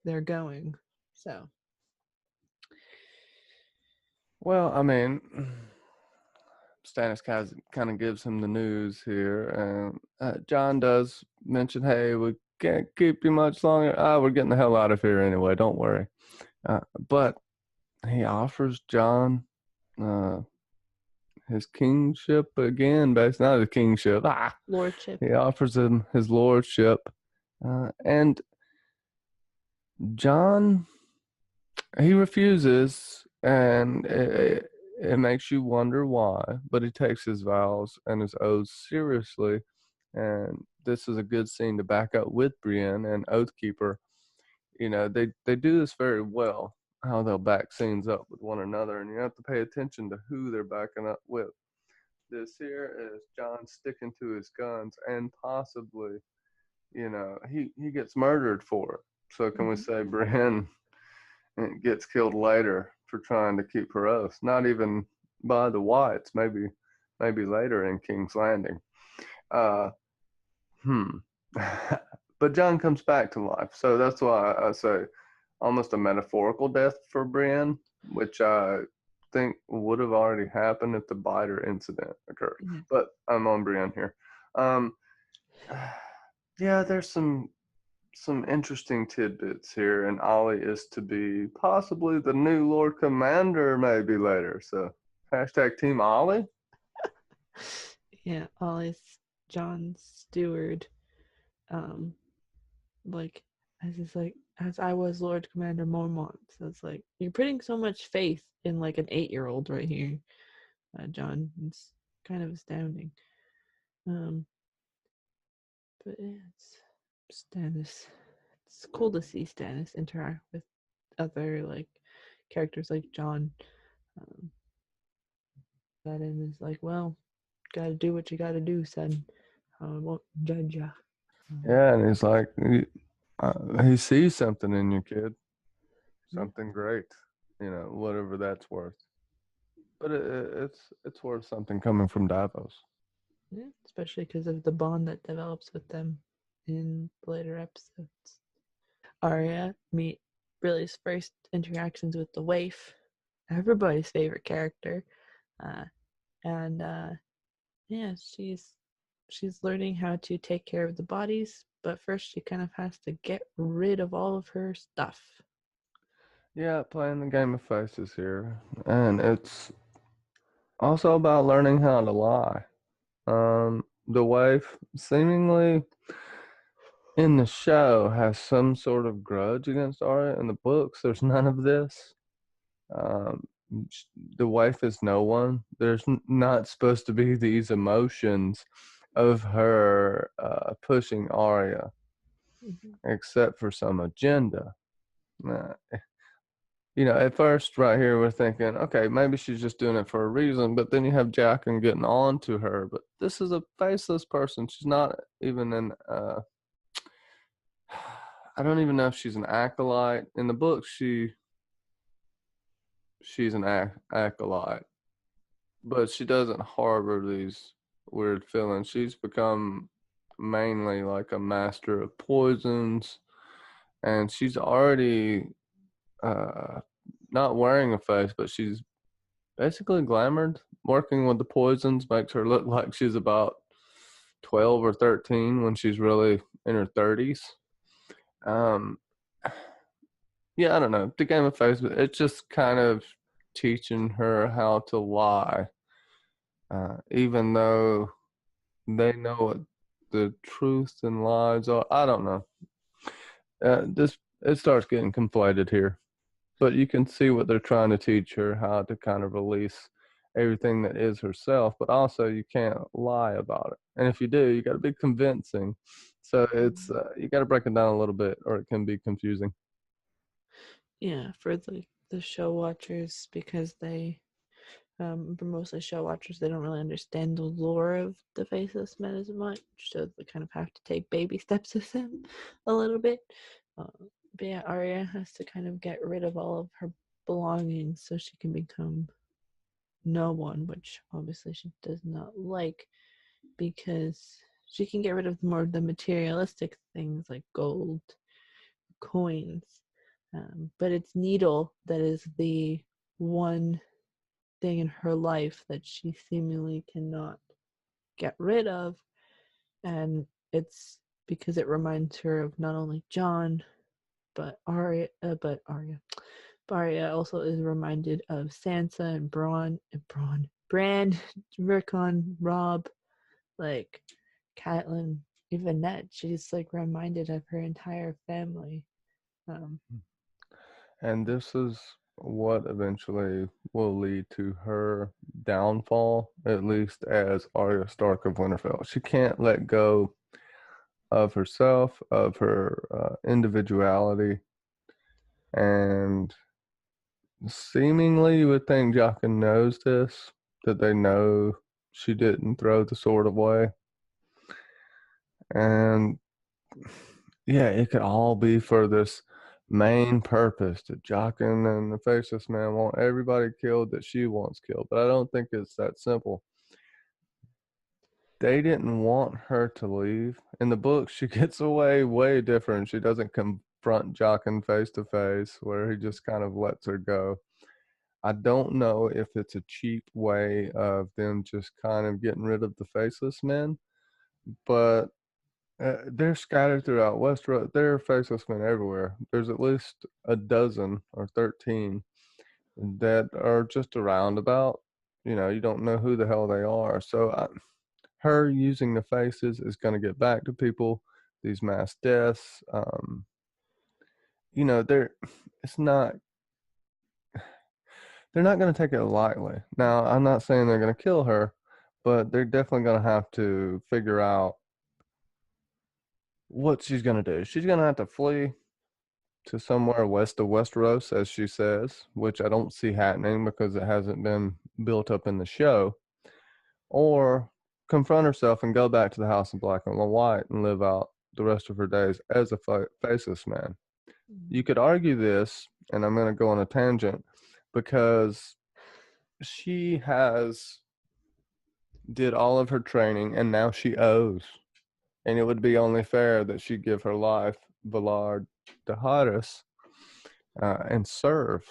they're going. So Well, I mean, Stannis kind of gives him the news here, and John does mention, "Hey, we can't keep you much longer. We're getting the hell out of here anyway. Don't worry." But he offers John uh, his kingship again, but it's not his kingship. lordship. He offers him his lordship, and John he refuses, and it makes you wonder why. But he takes his vows and his oaths seriously, and this is a good scene to back up with Brienne and Oathkeeper. You know, they do this very well. How they'll back scenes up with one another, and you have to pay attention to who they're backing up with. This here is John sticking to his guns, and possibly, he gets murdered for it. So can we Mm-hmm. say Brienne gets killed later for trying to keep her oath? Not even by the Whites, maybe later in King's Landing. Uh, hmm. But John comes back to life, so that's why I say almost a metaphorical death for Brienne, which I think would have already happened if the biter incident occurred. Yeah. But I'm on Brienne here. Um, yeah, there's some interesting tidbits here, and Ollie is to be possibly the new Lord Commander maybe later. So hashtag Team Ollie. Yeah, Ollie's John Stewart, um, like as I was Lord Commander Mormont. So it's like you're putting so much faith in like an 8-year-old right here, John. It's kind of astounding. Um, but yeah, it's Stannis. It's cool to see Stannis interact with other like characters like John. Um, that and is like, well, gotta do what you gotta do, son. I won't judge ya. Yeah, and he's like, he sees something in you, kid, Yeah, something great, whatever that's worth. But it's worth something coming from Davos. yeah, especially because of the bond that develops with them in later episodes. Arya meet Billy's first interactions with the waif, everybody's favorite character, uh, and yeah, she's learning how to take care of the bodies, but first she kind of has to get rid of all of her stuff. Yeah, playing the game of faces here. And it's also about learning how to lie. The wife seemingly in the show has some sort of grudge against Arya. In the books, there's none of this. Um, the wife is no one. There's not supposed to be these emotions of her pushing Arya, Mhm. except for some agenda. Uh, at first, right here, we're thinking, okay, maybe she's just doing it for a reason. But then you have Jaqen getting on to her. But this is a faceless person. She's not even an. I don't even know if she's an acolyte. In the book, she's an acolyte, but she doesn't harbor these weird feelings. She's become mainly like a master of poisons, and she's already uh, not wearing a face, but she's basically glamored. Working with the poisons makes her look like she's about 12 or 13 when she's really in her 30s. Um, yeah, I don't know. The game of face, it's just kind of teaching her how to lie, even though they know what the truth and lies are. I don't know. This it starts getting conflated here, but you can see what they're trying to teach her how to kind of release everything that is herself, but also you can't lie about it. And if you do, you got to be convincing. So it's you got to break it down a little bit, or it can be confusing. Yeah, for the show watchers, because they for mostly show watchers, they don't really understand the lore of the Faceless Men as much, so they kind of have to take baby steps with them a little bit. Uh, but yeah, Arya has to kind of get rid of all of her belongings so she can become no one, which obviously she does not like, because she can get rid of more of the materialistic things like gold, coins, but it's Needle that is the one thing in her life that she seemingly cannot get rid of, and it's because it reminds her of not only John but Arya also is reminded of Sansa and Bran, Rickon, Robb, like Catelyn, even Ned. She's like reminded of her entire family. Um, And this is what eventually will lead to her downfall, at least as Arya Stark of Winterfell. She can't let go of herself, of her individuality, and seemingly you would think Jaqen knows this, that they know she didn't throw the sword away. And yeah, it could all be for this main purpose that Jaqen and the Faceless Man want everybody killed that she wants killed. But I don't think it's that simple. They didn't want her to leave. In the book, she gets away way different. She doesn't confront Jaqen face to face, where he just kind of lets her go. I don't know if it's a cheap way of them just kind of getting rid of the Faceless Men, but they're scattered throughout Westeros. There are faceless men everywhere. There's at least a dozen or 13 that are just around about. You don't know who the hell they are. So her using the faces is going to get back to people. These mass deaths. They're it's not. They're not going to take it lightly. Now, I'm not saying they're going to kill her, but they're definitely going to have to figure out what she's going to do. She's going to have to flee to somewhere west of Westeros, as she says, which I don't see happening because it hasn't been built up in the show, or confront herself and go back to the House of Black and White and live out the rest of her days as a faceless man. You could argue this, and I'm going to go on a tangent, because she has did all of her training and now she owes, and it would be only fair that she give her life, Vallard de Harris, and serve.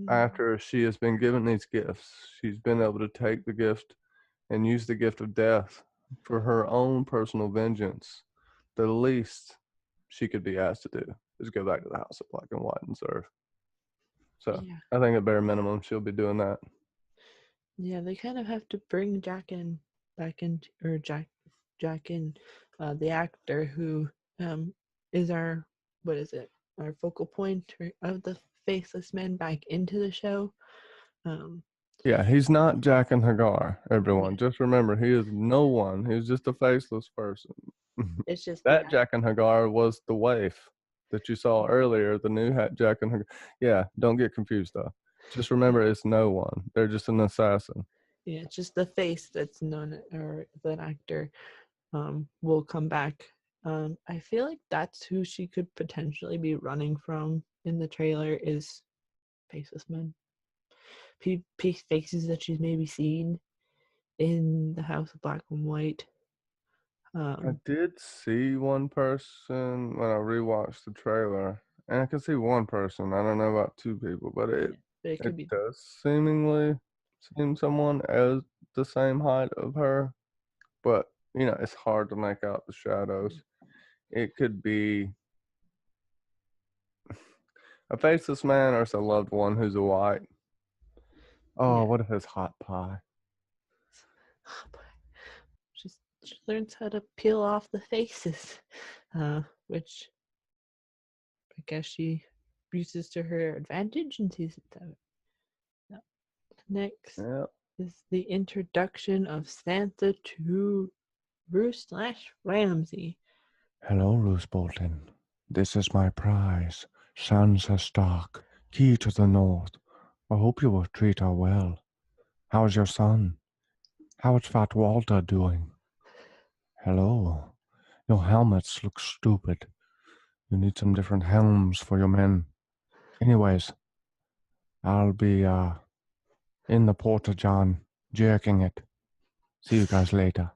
After she has been given these gifts, she's been able to take the gift and use the gift of death for her own personal vengeance. The least she could be asked to do is go back to the House of Black and White and serve. So Yeah. I think at bare minimum she'll be doing that. Yeah, they kind of have to bring Jack in back in, or Jack in, the actor who is our, what is it, our focal point of the Faceless Men back into the show. Um, Yeah, he's not Jack and Hagar, yeah, everyone. Just remember, he is no one. He's just a faceless person. it's just the That Jack and Hagar was the waif that you saw earlier, the new Jack and Hagar. Yeah, don't get confused though. Just remember, it's no one. They're just an assassin. yeah, it's just the face that's known, or that actor will come back. I feel like that's who she could potentially be running from in the trailer, is Faceless Men. Faces that she's maybe seen in the House of Black and White. I Um, did see one person when I rewatched the trailer, and I can see one person. I don't know about two people, but yeah, but it it could be. does seemingly seem someone as the same height of her, but it's hard to make out the shadows. It could be a faceless man or it's a loved one who's a white. Oh, Yeah. what if it's hot pie? She learns how to peel off the faces, which I guess she uses to her advantage in season 7. No. Next Yeah. is the introduction of Sansa to Bruce/Ramsey. Hello, Roose Bolton. This is my prize, Sansa Stark, key to the north. I hope you will treat her well. How's your son? How's Fat Walter doing? Hello. Your helmets look stupid. You need some different helms for your men. Anyways, I'll be in the porta john, jerking it. See you guys later.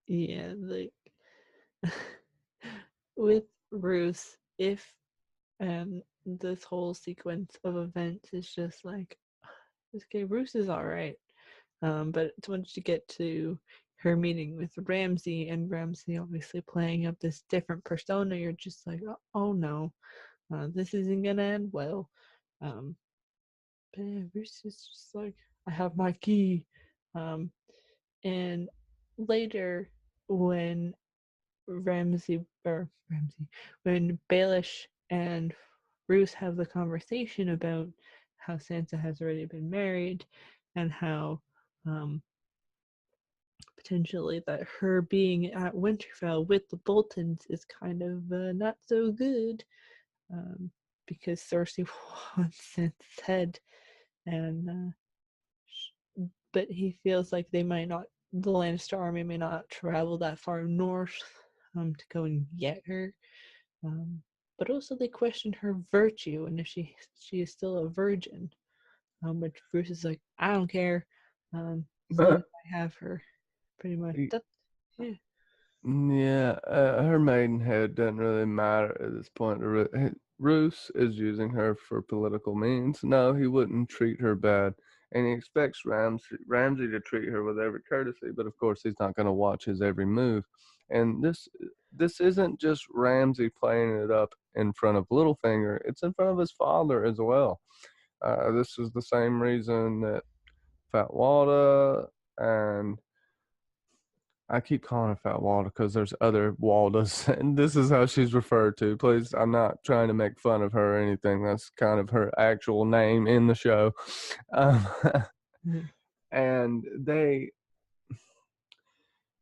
Yeah, like with Bruce, if this whole sequence of events is just like, okay, Bruce is all right. But once you get to her meeting with Ramsey, and Ramsey obviously playing up this different persona, you're just like, oh no, this isn't gonna end well. Um, but yeah, Bruce is just like, I have my key. Um, and later, when when Baelish and Bruce have the conversation about how Sansa has already been married, and how um, potentially that her being at Winterfell with the Boltons is kind of not so good, um, because Cersei wants Sansa's head, and but he feels like they might not, the Lannister army may not travel that far north to go and get her. Um, but also they question her virtue, and if she is still a virgin. Which Bruce is like, I don't care, as long as I have her. Pretty much. That, yeah. Yeah, her maidenhead doesn't really matter at this point. Roose is using her for political means. No, he wouldn't treat her bad. And he expects Ramsey to treat her with every courtesy, but of course he's not going to watch his every move. And this isn't just Ramsey playing it up in front of Littlefinger, it's in front of his father as well. This is the same reason that Fat Walda and I keep calling her Fat Walda because there's other Waldas, and this is how she's referred to. Please, I'm not trying to make fun of her or anything. That's kind of her actual name in the show. Um, Mhm. and they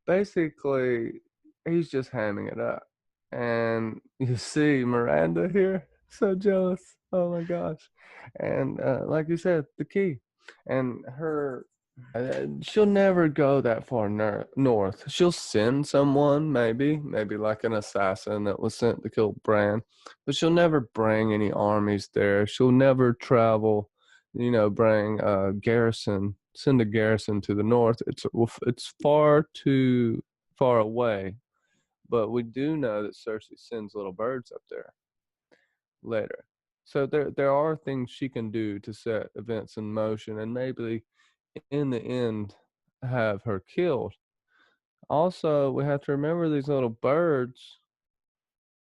basically, he's just hamming it up. And you see Miranda here, so jealous. Oh my gosh. And like you said, the key. And her she'll never go that far north. She'll send someone, maybe like an assassin that was sent to kill Bran, but she'll never bring any armies there. She'll never travel, bring a garrison, send a garrison to the north. It's far too far away. But we do know that Cersei sends little birds up there later. So there are things she can do to set events in motion, and maybe in the end have her killed. Also, we have to remember these little birds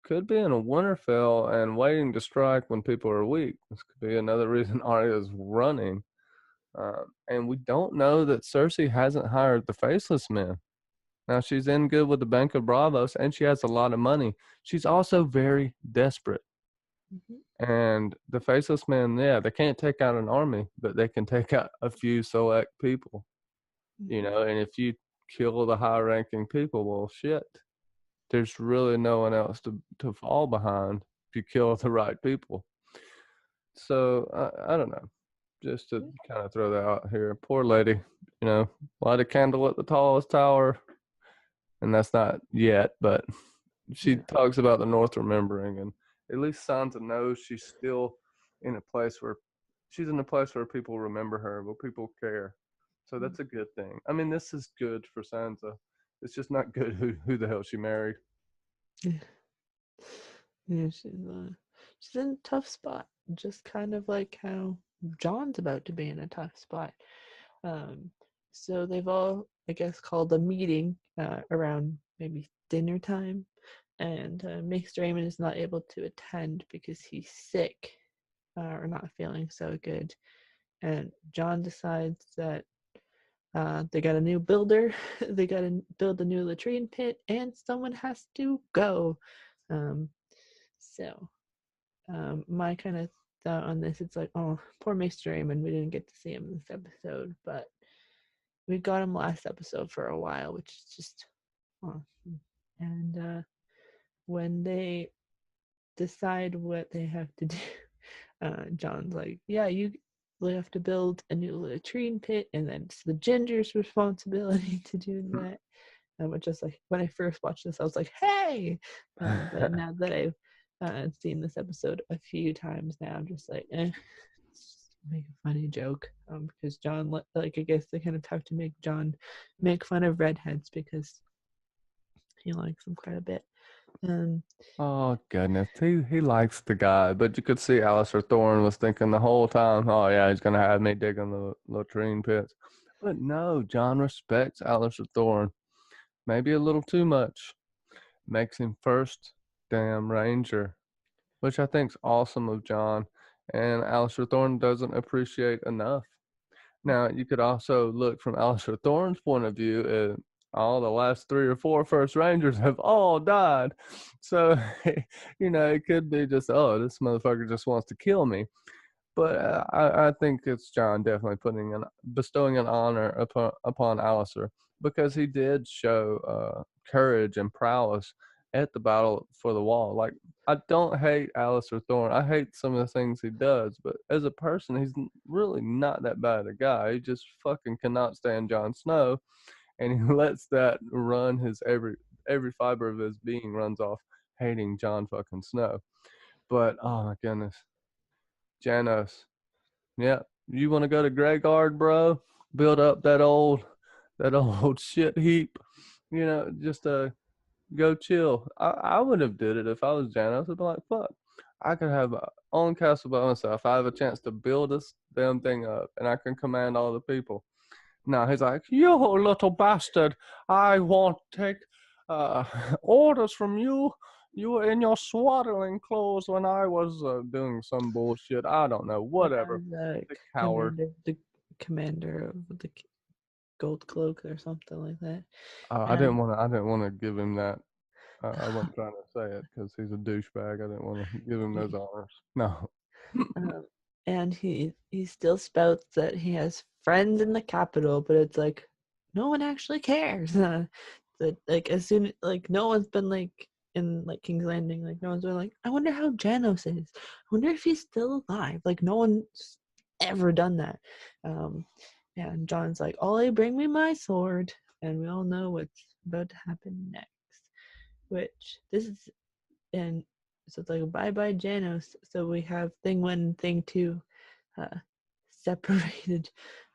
could be in a Winterfell and waiting to strike when people are weak. This could be another reason Arya's running. And we don't know that Cersei hasn't hired the Faceless Men. Now, she's in good with the Bank of Bravos, and she has a lot of money. She's also very desperate. Mhm. And the Faceless Men, yeah, they can't take out an army, but they can take out a few select people. You Mhm. know, and if you kill the high-ranking people, well, shit, there's really no one else to fall behind if you kill the right people. So I don't know. Just to kind of throw that out here, poor lady. You know, light a candle at the tallest tower, and that's not yet, but she Yeah. talks about the North remembering, and at least Sansa knows she's still in a place where she's in a place where people remember her, where people care. So that's a good thing. I mean, this is good for Sansa. It's just not good who the hell she married. Yeah. Yeah, she's in a tough spot. Just kind of like how John's about to be in a tough spot. Um, so they've all, I guess, called a meeting around maybe dinner time, and Mixed Raymond is not able to attend because he's sick or not feeling so good. And John decides that they got a new builder, they got to build a new latrine pit, and someone has to go. Um, so my kind of thought on this, it's like, oh, poor Mr. Raymond, we didn't get to see him this episode, but we got him last episode for a while, which is just awesome. And when they decide what they have to do, John's like, yeah, you have to build a new latrine pit, and then it's the Ginger's responsibility to do that. Which is like, when I first watched this, I was like, hey! But now that I've seen this episode a few times now, I'm just like, just make a funny joke. Because John, like, I guess they kind of have to make John make fun of redheads because he likes them quite a bit. Um, Oh goodness, he likes the guy, but you could see Alistair Thorne was thinking the whole time, oh yeah, he's gonna have me digging the latrine pits. But no, John respects Alistair Thorne, maybe a little too much. Makes him first damn ranger, which I think's awesome of John, and Alistair Thorne doesn't appreciate enough. Now, you could also look from Alistair Thorne's point of view, all the last 3 or 4 first Rangers have all died. So, you know, it could be just, oh, this motherfucker just wants to kill me. But I think it's John definitely bestowing an honor upon Alistair, because he did show courage and prowess at the battle for the wall. Like, I don't hate Alistair Thorne. I hate some of the things he does, but as a person, he's really not that bad a guy. He just fucking cannot stand Jon Snow, and he lets that run his every fiber of his being runs off hating Jon fucking Snow. But oh my goodness, Janos. Yeah, you want to go to Graveyard, bro? Build up that old shit heap. You know, just go chill. I would have did it if I was Janos. I'd be like, fuck, I could have my own castle by myself. I have a chance to build this damn thing up, and I can command all the people. No, he's like, you little bastard. I won't take uh, orders from you. You were in your swaddling clothes when I was doing some bullshit. I don't know, whatever. the The coward. commander of the Gold Cloak or something like that. I didn't Um, want to. I didn't want to give him that. I wasn't trying to say it because he's a douchebag. I didn't want to give him those honors. No. um, and he still spouts that he has friends in the capital, but it's like no one actually cares. That like as soon like no one's been like in like King's Landing, like no one's been like, I wonder how Janos is. I wonder if he's still alive. Like no one's ever done that. Um, and John's like, Ollie, bring me my sword, and we all know what's about to happen next. Which this is and so it's like bye bye Janos. So we have thing 1 and thing 2 uh separated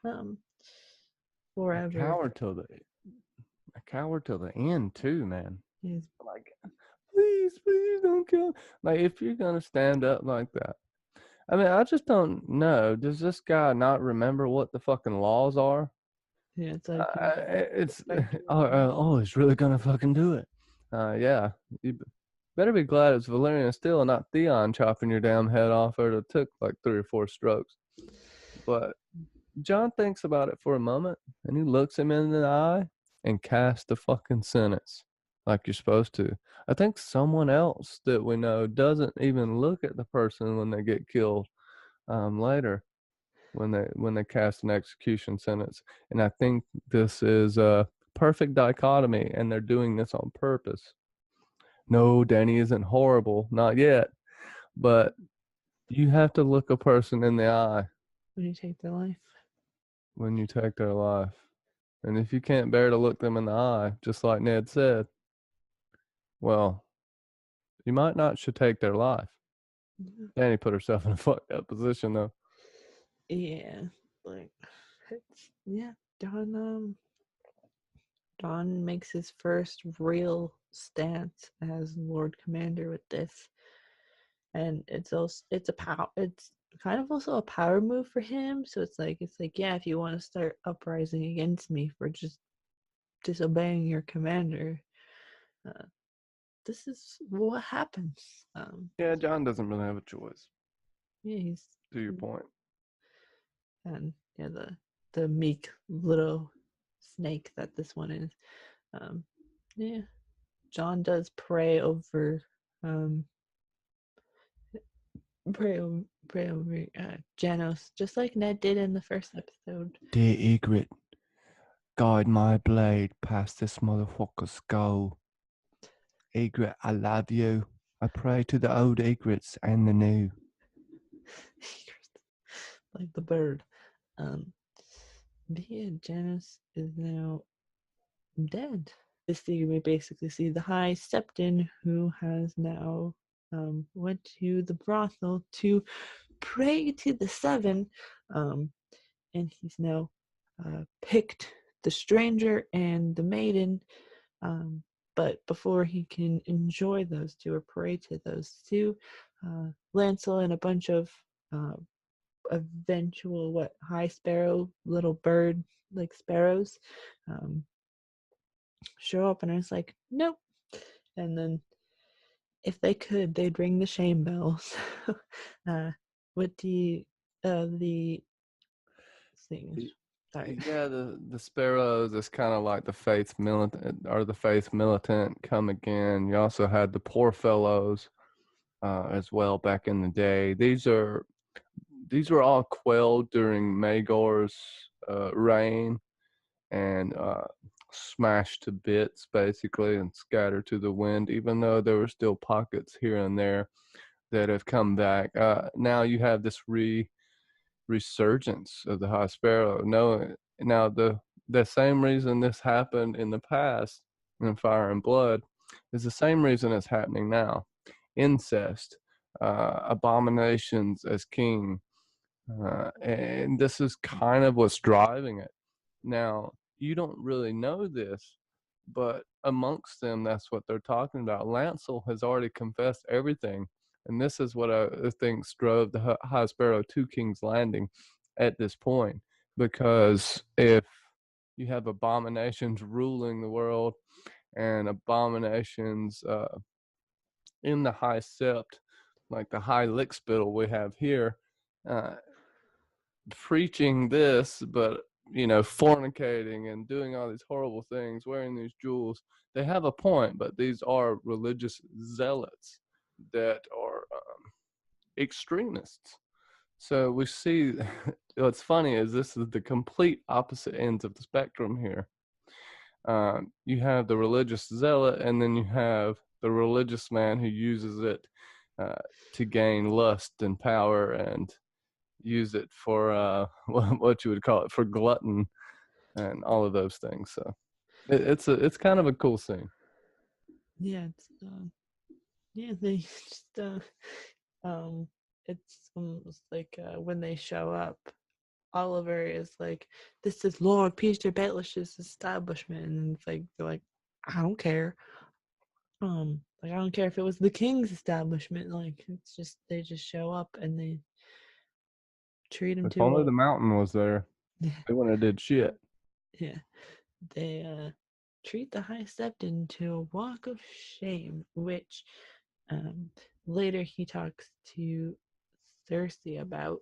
um A forever. coward till the end too, man. He's, Like, please don't kill. Like, if you're gonna stand up like that, I mean, I just don't know. Does this guy not remember what the fucking laws are? yeah, it's like It's respect oh, he's really gonna fucking do it. Yeah. Better be glad it's Valerian steel and not Theon chopping your damn head off, or it took like 3 or 4 strokes. But John thinks about it for a moment, and he looks him in the eye and casts the fucking sentence like you're supposed to. I think someone else that we know doesn't even look at the person when they get killed later when they cast an execution sentence. And I think this is a perfect dichotomy, and they're doing this on purpose. No, Danny isn't horrible, not yet, but you have to look a person in the eye when you take their life. when you take their life. And if you can't bear to look them in the eye, just like Ned said, well, you might not should take their life. Yeah. Danny put herself in a fucked up position though. Yeah, like yeah. Don makes his first real stance as Lord Commander with this, and it's kind of also a power move for him. So it's like yeah, if you want to start uprising against me for just disobeying your commander, uh, this is what happens. Yeah, John doesn't really have a choice, Yeah, he's to your point. and yeah the meek little snake that this one is. Um, yeah, John does um pray over Janos, just like Ned did in the first episode. Dear Egret, guide my blade past this motherfucker's skull. Egret, I love you. I pray to the old Egrets and the new. Like the bird. Um, but yeah, Janos is now dead. This thing we basically see the High Septon, who has now went to the brothel to pray to the Seven, and he's now picked the stranger and the maiden. Um, but before he can enjoy those two or pray to those two, Lancel and a bunch of uh, eventual high sparrow little bird like sparrows show up, and I was like, nope. And then if they could, they'd ring the shame bells. uh, with the things. Sorry. Yeah, the Sparrows is kind of like the faith militant or the faith militant come again. You also had the Poor Fellows as well back in the day. These were all quelled during Magor's reign and smashed to bits basically and scattered to the wind. Even though there were still pockets here and there that have come back. Now you have this resurgence of the High Sparrow. No, now the same reason this happened in the past in Fire and Blood is the same reason it's happening now. Incest, abominations as king, and this is kind of what's driving it. Now you don't really know this, but amongst them, that's what they're talking about. Lancel has already confessed everything, and this is what I think drove the High Sparrow to King's Landing at this point. Because if you have abominations ruling the world and abominations in the High Sept, like the High Lickspittle we have here, uh, preaching this, but fornicating and doing all these horrible things, wearing these jewels. They have a point, but these are religious zealots that are extremists. So we see what's funny is this is the complete opposite ends of the spectrum here. You have the religious zealot, and then you have the religious man who uses it uh, to gain lust and power and use it for what you would call it, for glutton and all of those things. So it's kind of a cool scene. Yeah, yeah, they just it's almost like when they show up, Oliver is like, this is Lord Peter Baelish's establishment, and it's like they're like, I don't care. Like I don't care if it was the king's establishment. Like it's just they just show up and they treat him If to only a the mountain was there, they wouldn't have did shit. yeah. They treat the High Septon to a walk of shame, which Later, he talks to Cersei about,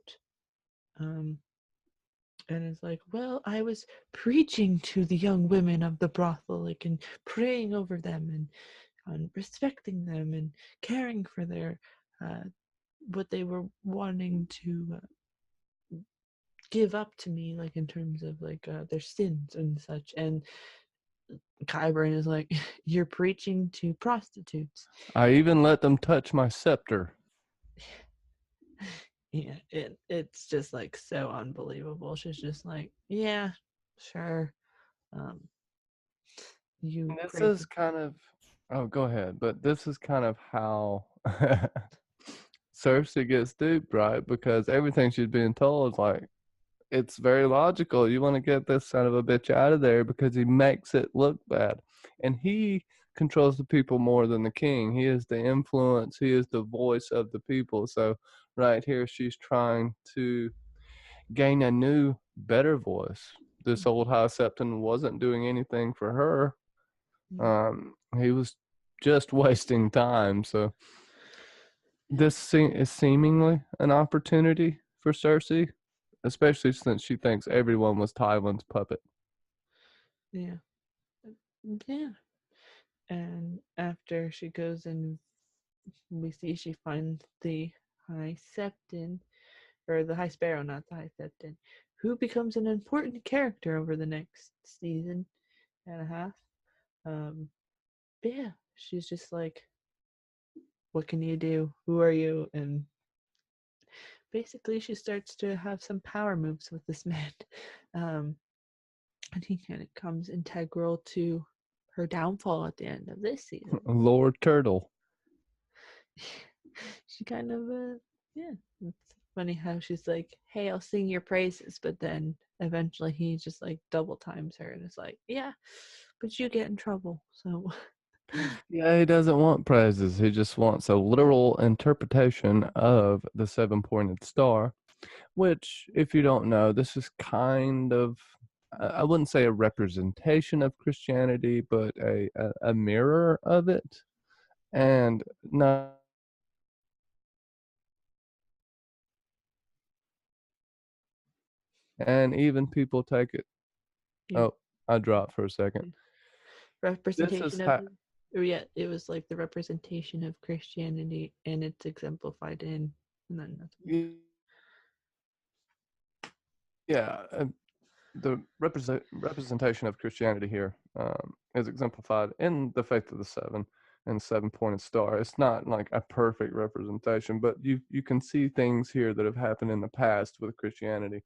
and is like, well, I was preaching to the young women of the brothel, like, and praying over them and respecting them and caring for their uh, what they were wanting to give up to me, like in terms of like their sins and such. And Qyburn is like, you're preaching to prostitutes. I even let them touch my scepter. Yeah, it's just like so unbelievable. She's just like, yeah, sure. Um, you This pray is for. kind of, oh, go ahead, but this is kind of how Cersei gets duped, right? Because everything she's being told is like, it's very logical. You want to get this son of a bitch out of there because he makes it look bad. And he controls the people more than the king. He is the influence, he is the voice of the people. So, right here, she's trying to gain a new, better voice. This old High Septon wasn't doing anything for her. He was just wasting time. So, this is seemingly an opportunity for Cersei, especially since she thinks everyone was Tywin's puppet. Yeah, yeah. And after she goes and we see she finds the High Septon, or the High Sparrow, not the High Septon, who becomes an important character over the next season and a half. Um, but yeah, she's just like, what can you do? Who are you? And basically, she starts to have some power moves with this man. Um, and he kind of comes integral to her downfall at the end of this season. Lord Turtle. She kind of, yeah, it's funny how she's like, hey, I'll sing your praises. But then eventually he just like double times her and it's like, yeah, but you get in trouble. So, Yeah, he doesn't want prizes. He just wants a literal interpretation of the seven pointed star, which, if you don't know, this is kind of, I wouldn't say a representation of Christianity, but a mirror of it. And not and even people take it. you Oh, I dropped for a second. This is representation of how. the, or yeah, it was like the representation of Christianity and it's exemplified in, and then that's what. Yeah, the representation of Christianity here is exemplified in the faith of the seven and the seven pointed star. It's not like a perfect representation, but you can see things here that have happened in the past with Christianity,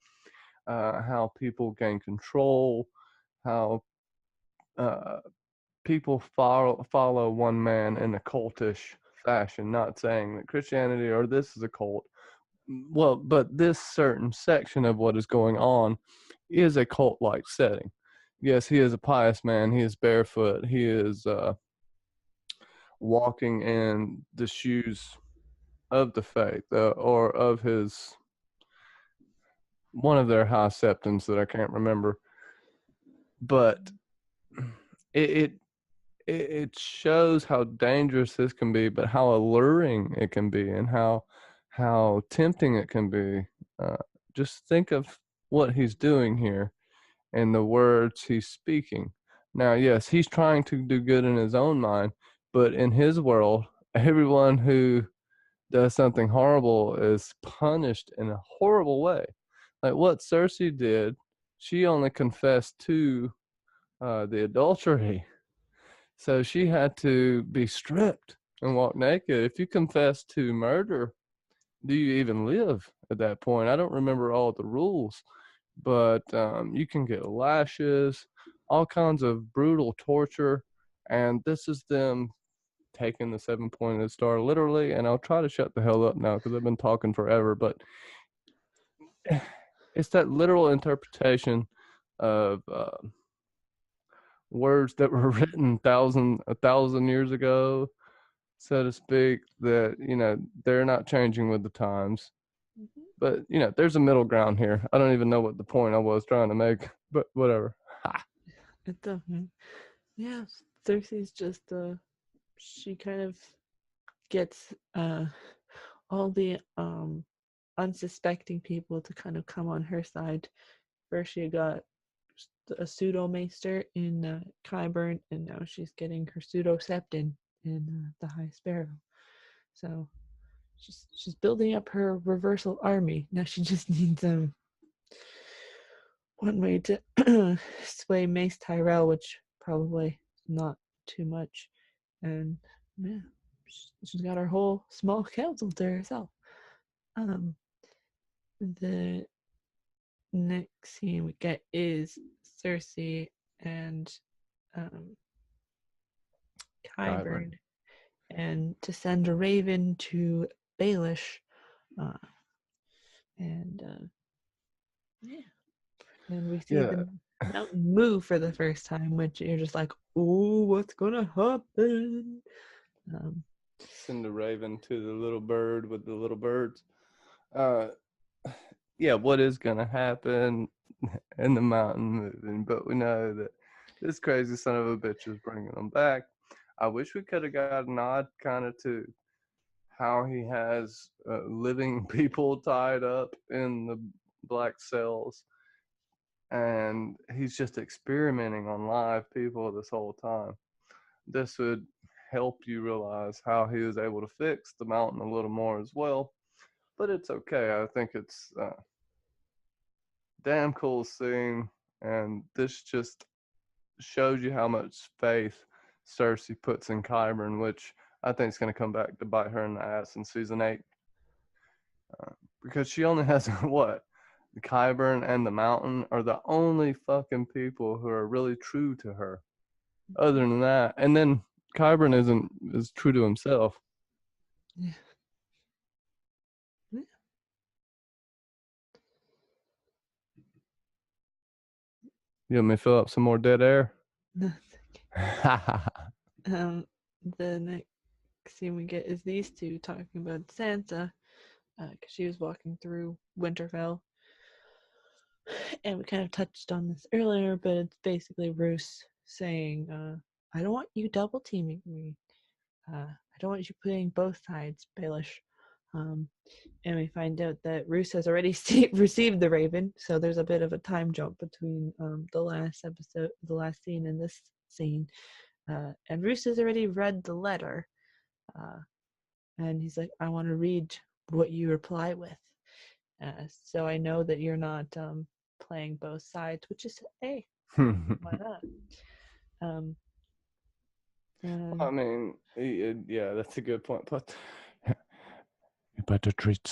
how people gain control, how uh, people follow one man in a cultish fashion. Not saying that Christianity or this is a cult, well, but this certain section of what is going on is a cult like setting. Yes, he is a pious man. He is barefoot. He is walking in the shoes of the faith, or of his one of their high septons that I can't remember. But it it shows how dangerous this can be, but how alluring it can be, and how tempting it can be. Uh, just think of what he's doing here and the words he's speaking. Now, yes, he's trying to do good in his own mind, but in his world, everyone who does something horrible is punished in a horrible way. Like what Cersei did, she only confessed to the adultery. So she had to be stripped and walk naked. If you confess to murder, do you even live at that point? I don't remember all the rules, but you can get lashes, all kinds of brutal torture, and this is them taking the seven pointed star literally. And I'll try to shut the hell up now because I've been talking forever, but it's that literal interpretation of words that were written a thousand years ago, so to speak, that they're not changing with the times. Mhm. But there's a middle ground here. I don't even know what the point I was trying to make, but whatever. It's yeah, Cersei's just she kind of gets all the unsuspecting people to kind of come on her side. First, she got a pseudo maester in Qyburn, and now she's getting her pseudo septon in the High Sparrow. So she's building up her reversal army. Now she just needs one way to sway Mace Tyrell, which probably not too much. And yeah, she's got her whole small council to herself. The next scene we get is Cersei and Qyburn, and to send a raven to Baelish, and yeah, and we see the mountain move for the first time, which you're just like, oh, what's gonna happen? Send a raven to the little bird with the little birds. Yeah, what is gonna happen in the mountain moving? But we know that this crazy son of a bitch is bringing them back. I wish we could have got a nod kind of to how he has living people tied up in the black cells, and he's just experimenting on live people this whole time. This would help you realize how he was able to fix the mountain a little more as well. But it's okay. I think it's damn cool scene, and this just shows you how much faith Cersei puts in Qyburn, which I think is going to come back to bite her in the ass in season 8. Because she only has what? The Qyburn and the Mountain are the only fucking people who are really true to her. Other than that, and then Qyburn is true to himself. Yeah. You want me to fill up some more dead air? No. The next scene we get is these two talking about Sansa, because she was walking through Winterfell, and we kind of touched on this earlier, but it's basically Roose saying, I don't want you double teaming me. I don't want you playing both sides, Baelish. And we find out that Roose has already received the Raven, so there's a bit of a time jump between the last episode, the last scene, and this scene. And Roose has already read the letter, and he's like, I want to read what you reply with. So I know that you're not playing both sides, which is, hey, why not? I mean, yeah, that's a good point. But you better treat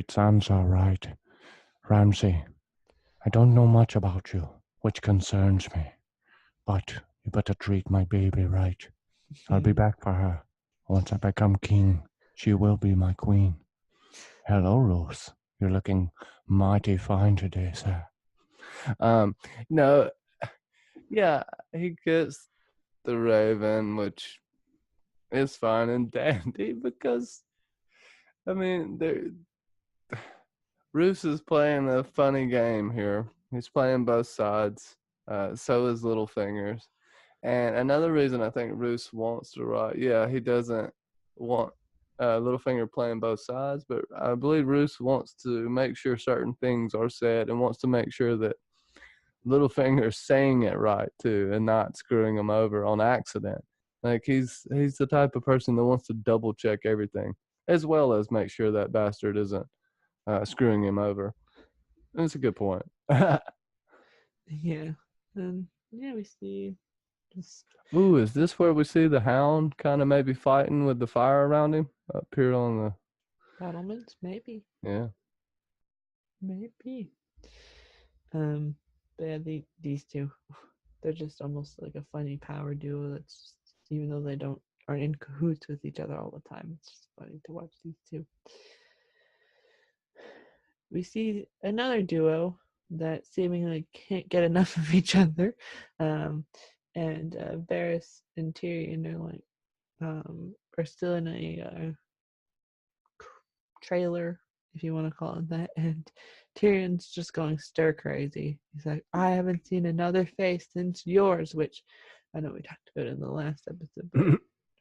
Sansa right, Ramsay. I don't know much about you, which concerns me, but you better treat my baby right. I'll be back for her. Once I become king, she will be my queen. Hello, Rose. You're looking mighty fine today, sir. No, yeah, he gets the Raven, which is fine and dandy because, I mean, Roose is playing a funny game here. He's playing both sides. So is Littlefingers. And another reason I think Roose wants to write, yeah, he doesn't want Littlefinger playing both sides, but I believe Roose wants to make sure certain things are said and wants to make sure that Littlefinger's saying it right too and not screwing him over on accident. Like he's the type of person that wants to double check everything as well as make sure that bastard isn't screwing him over. That's a good point. Yeah. And yeah, we see just. Ooh, is this where we see the Hound kind of maybe fighting with the fire around him up here on the Battlements? Maybe. Yeah. Maybe. But yeah, these two, they're just almost like a funny power duo. That's just, even though they aren't in cahoots with each other all the time, it's just funny to watch these two. We see another duo that seemingly can't get enough of each other, and Varys and Tyrion are still in a trailer, if you want to call it that, and Tyrion's just going stir crazy. He's like, I haven't seen another face since yours, which I know we talked about in the last episode,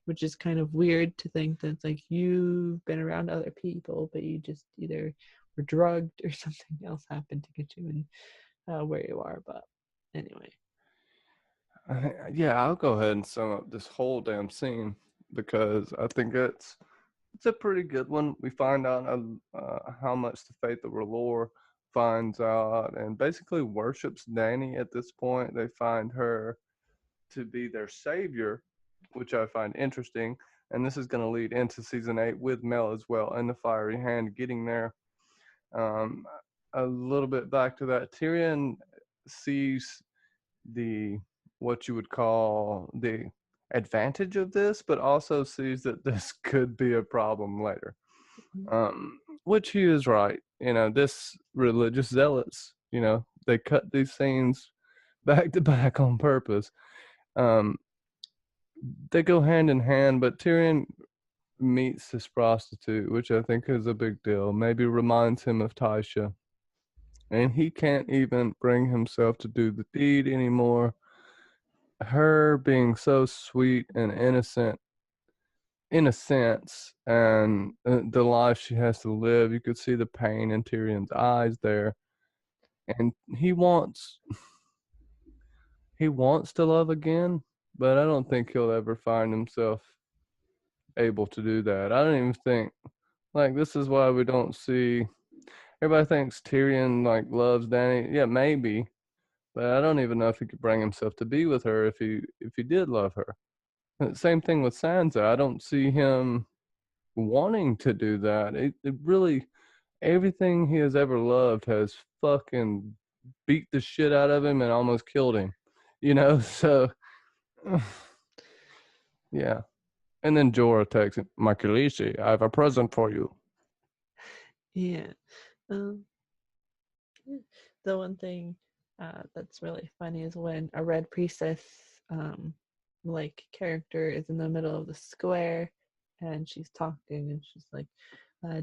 but which is kind of weird to think that it's like you've been around other people, but you just either were drugged or something else happened to get you in where you are. But anyway. Yeah, I'll go ahead and sum up this whole damn scene because I think it's a pretty good one. We find out how much the Faith of R'hllor finds out and basically worships Dany at this point. They find her to be their savior, which I find interesting. And this is going to lead into season 8 with Mel as well and the Fiery Hand getting there. A little bit back to that, Tyrion sees what you would call the advantage of this, but also sees that this could be a problem later. Which he is right. This religious zealots, they cut these scenes back to back on purpose. They go hand in hand, but Tyrion meets this prostitute, which I think is a big deal. Maybe reminds him of Tysha. And he can't even bring himself to do the deed anymore. Her being so sweet and innocent, in a sense, and the life she has to live, you could see the pain in Tyrion's eyes there. And he wants to love again, but I don't think he'll ever find himself able to do that. I don't even think, this is why we don't see, everybody thinks Tyrion, loves Dany. Yeah, maybe, but I don't even know if he could bring himself to be with her if he did love her. Same thing with Sansa. I don't see him wanting to do that. It really, everything he has ever loved has fucking beat the shit out of him and almost killed him. So yeah. And then Jorah takes it. My Khaleesi, I have a present for you. Yeah. The one thing that's really funny is when a red priestess character is in the middle of the square and she's talking and she's like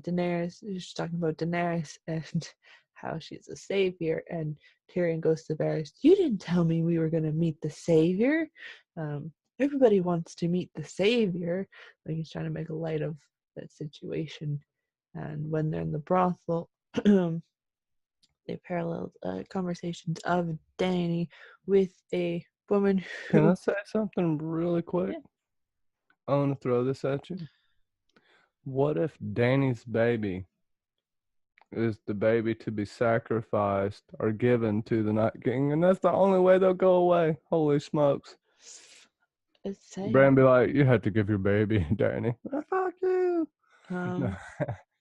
Daenerys, she's talking about Daenerys and how she's a savior, and Tyrion goes to Varys, you didn't tell me we were going to meet the savior. Everybody wants to meet the savior. He's trying to make light of that situation. And when they're in the brothel, they paralleled conversations of Dany with a woman who... Can I say something really quick? Yeah. I want to throw this at you. What if Dany's baby is the baby to be sacrificed or given to the Night King, and that's the only way they'll go away? Holy smokes. Bran be like, you had to give your baby, Dany. Fuck you. No.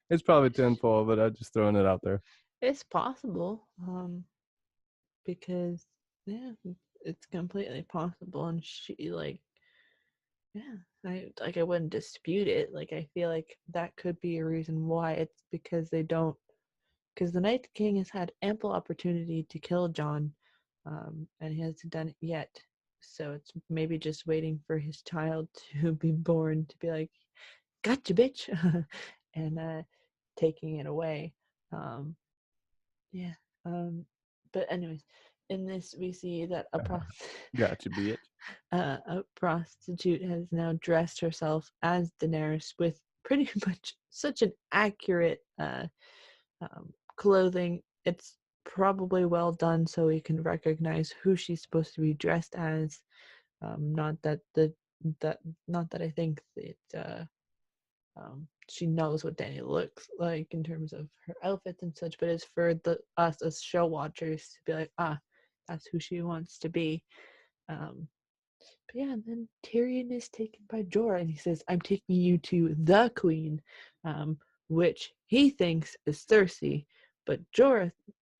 It's probably tenfold, but I'm just throwing it out there. It's possible, because it's completely possible, and she I wouldn't dispute it. I feel like that could be a reason why. It's because because the Night King has had ample opportunity to kill Jon, and he hasn't done it yet. So it's maybe just waiting for his child to be born to be like, gotcha, bitch, and taking it away. But anyways, in this we see that gotcha, bitch. A prostitute has now dressed herself as Daenerys with pretty much such an accurate clothing. It's probably well done, so we can recognize who she's supposed to be dressed as. Not that I think that she knows what Dany looks like in terms of her outfits and such, but it's for us as show watchers to be like, that's who she wants to be. But yeah, and then Tyrion is taken by Jorah, and he says, I'm taking you to the queen, which he thinks is Cersei, but Jorah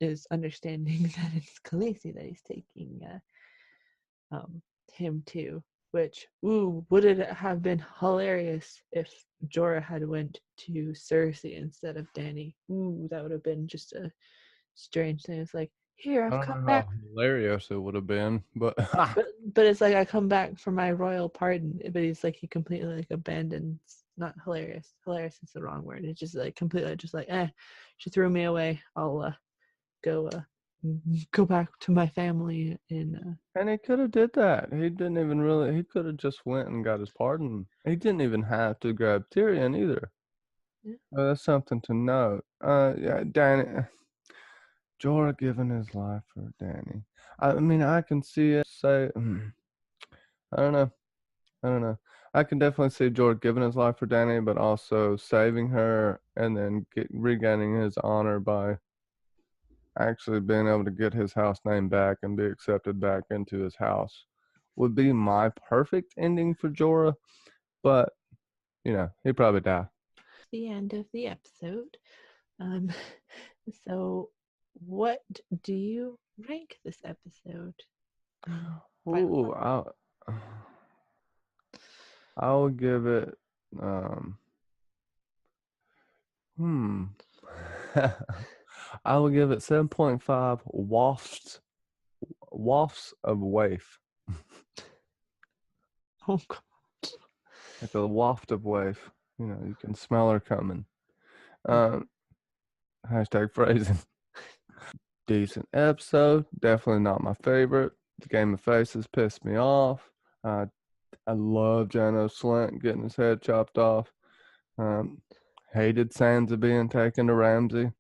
is understanding that it's Khaleesi that he's taking him to, which, would it have been hilarious if Jorah had went to Cersei instead of Dany? That would have been just a strange thing. It's like, here, I've come back. Hilarious it would have been, but it's like, I come back for my royal pardon, but he's like, he completely abandons. Not hilarious. Hilarious is the wrong word. It's just completely just she threw me away. I'll go go back to my family in And he could have did that. He didn't even really. He could have just went and got his pardon. He didn't even have to grab Tyrion either. Yeah. That's something to note. Yeah, Danny. Jorah giving his life for Danny. I mean, I can see it. Say, I don't know. I don't know. I can definitely see Jorah giving his life for Danny, but also saving her and then regaining his honor by actually being able to get his house name back and be accepted back into his house would be my perfect ending for Jorah. But, he'd probably die. the end of the episode. Um, so what do you rank this episode? Ooh, I'll give it, I will give it 7.5 wafts of waif. Oh God. Like a waft of waif. You can smell her coming. Hashtag phrasing. Decent episode. Definitely not my favorite. The Game of Faces pissed me off. I love Jano Slint getting his head chopped off. Hated Sansa being taken to Ramsay.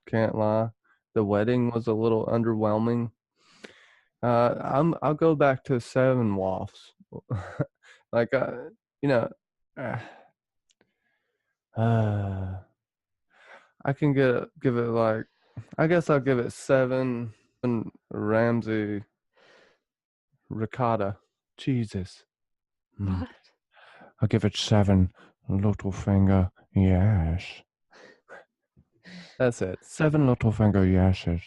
Can't lie. The wedding was a little underwhelming. I'll go back to 7 wafts. Like I can give it like, I guess I'll give it 7 Ramsay ricotta. Jesus. What? I'll give it 7 Littlefinger yes. That's it. 7 Littlefinger yeses.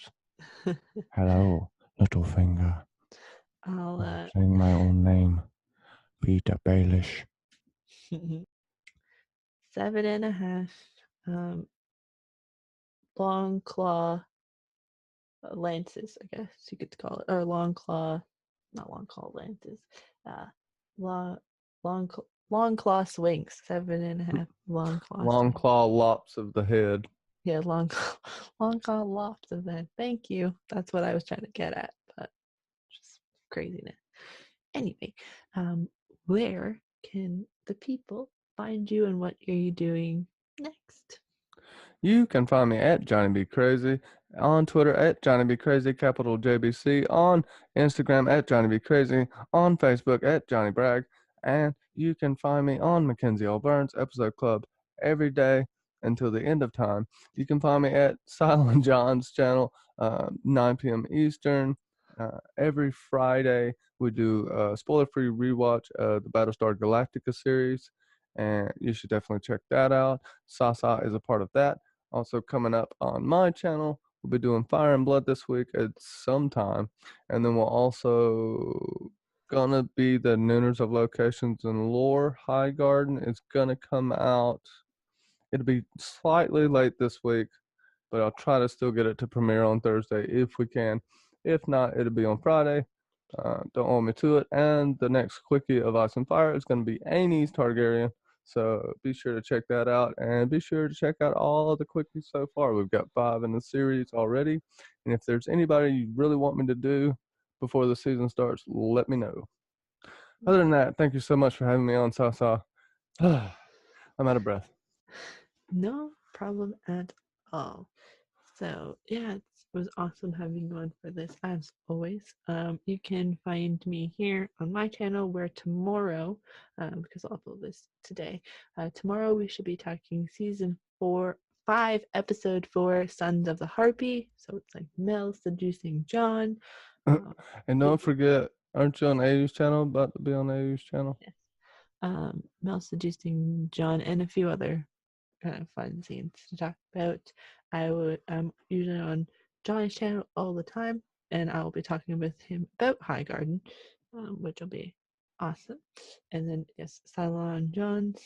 Hello, Littlefinger. I'll Saying my own name. Peter Baelish. 7.5 long claw lances, I guess you could call it, or long claw, not long claw lances, long claw swings. 7.5 long claw Long swings. claw lops of the head. Yeah, long claw lops of that. Thank you. That's what I was trying to get at, but just craziness. Anyway, where can the people find you and what are you doing next? You can find me at Johnny B Crazy, on Twitter at Johnny B Crazy, capital JBC, on Instagram at Johnny B Crazy, on Facebook at Johnny Bragg, and you can find me on Mackenzie L. Burns Episode Club every day until the end of time. You can find me at Cylon Johns channel, 9 p.m. Eastern. Every Friday we do a spoiler-free rewatch of the Battlestar Galactica series, and you should definitely check that out. Sasa is a part of that. Also coming up on my channel, we'll be doing Fire and Blood this week at some time. And then we'll also gonna be the Nooners of Locations and Lore. High Garden is gonna come out. It'll be slightly late this week, but I'll try to still get it to premiere on Thursday if we can. If not, it'll be on Friday. Don't hold me to it. And the next quickie of Ice and Fire is going to be Aenys Targaryen. So be sure to check that out, and be sure to check out all of the quickies so far. We've got 5 in the series already, and if there's anybody you really want me to do before the season starts, let me know. Other than that, thank you so much for having me on, Sasa. I'm out of breath. No problem at all. So yeah, it was awesome having you on for this as always. You can find me here on my channel where tomorrow, because I'll upload this today, tomorrow we should be talking season 5, episode 4, Sons of the Harpy. So it's like Mel seducing John. And don't forget, aren't you on AU's channel? About to be on AU's channel? Yes. Mel seducing John and a few other kind of fun scenes to talk about. I'm usually on Johnny's channel all the time, and I will be talking with him about High Garden, which will be awesome. And then yes, Cylon Johns,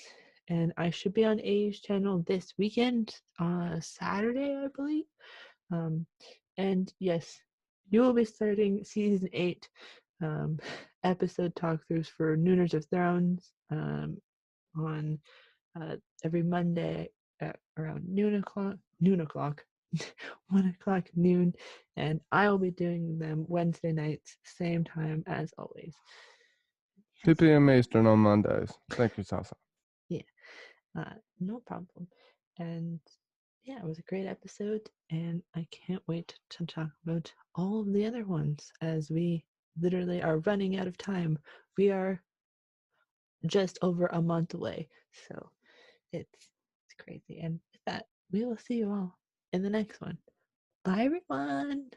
and I should be on A's channel this weekend, Saturday, I believe. And yes, you will be starting season 8 episode talkthroughs for Nooners of Thrones on every Monday at around noon o'clock 1 o'clock noon, and I will be doing them Wednesday nights, same time as always. 2 p.m. Eastern on Mondays. Thank you, Salsa. No problem. And yeah, it was a great episode, and I can't wait to talk about all of the other ones as we literally are running out of time. We are just over a month away, so it's crazy. And with that, we will see you all in the next one. Bye, everyone.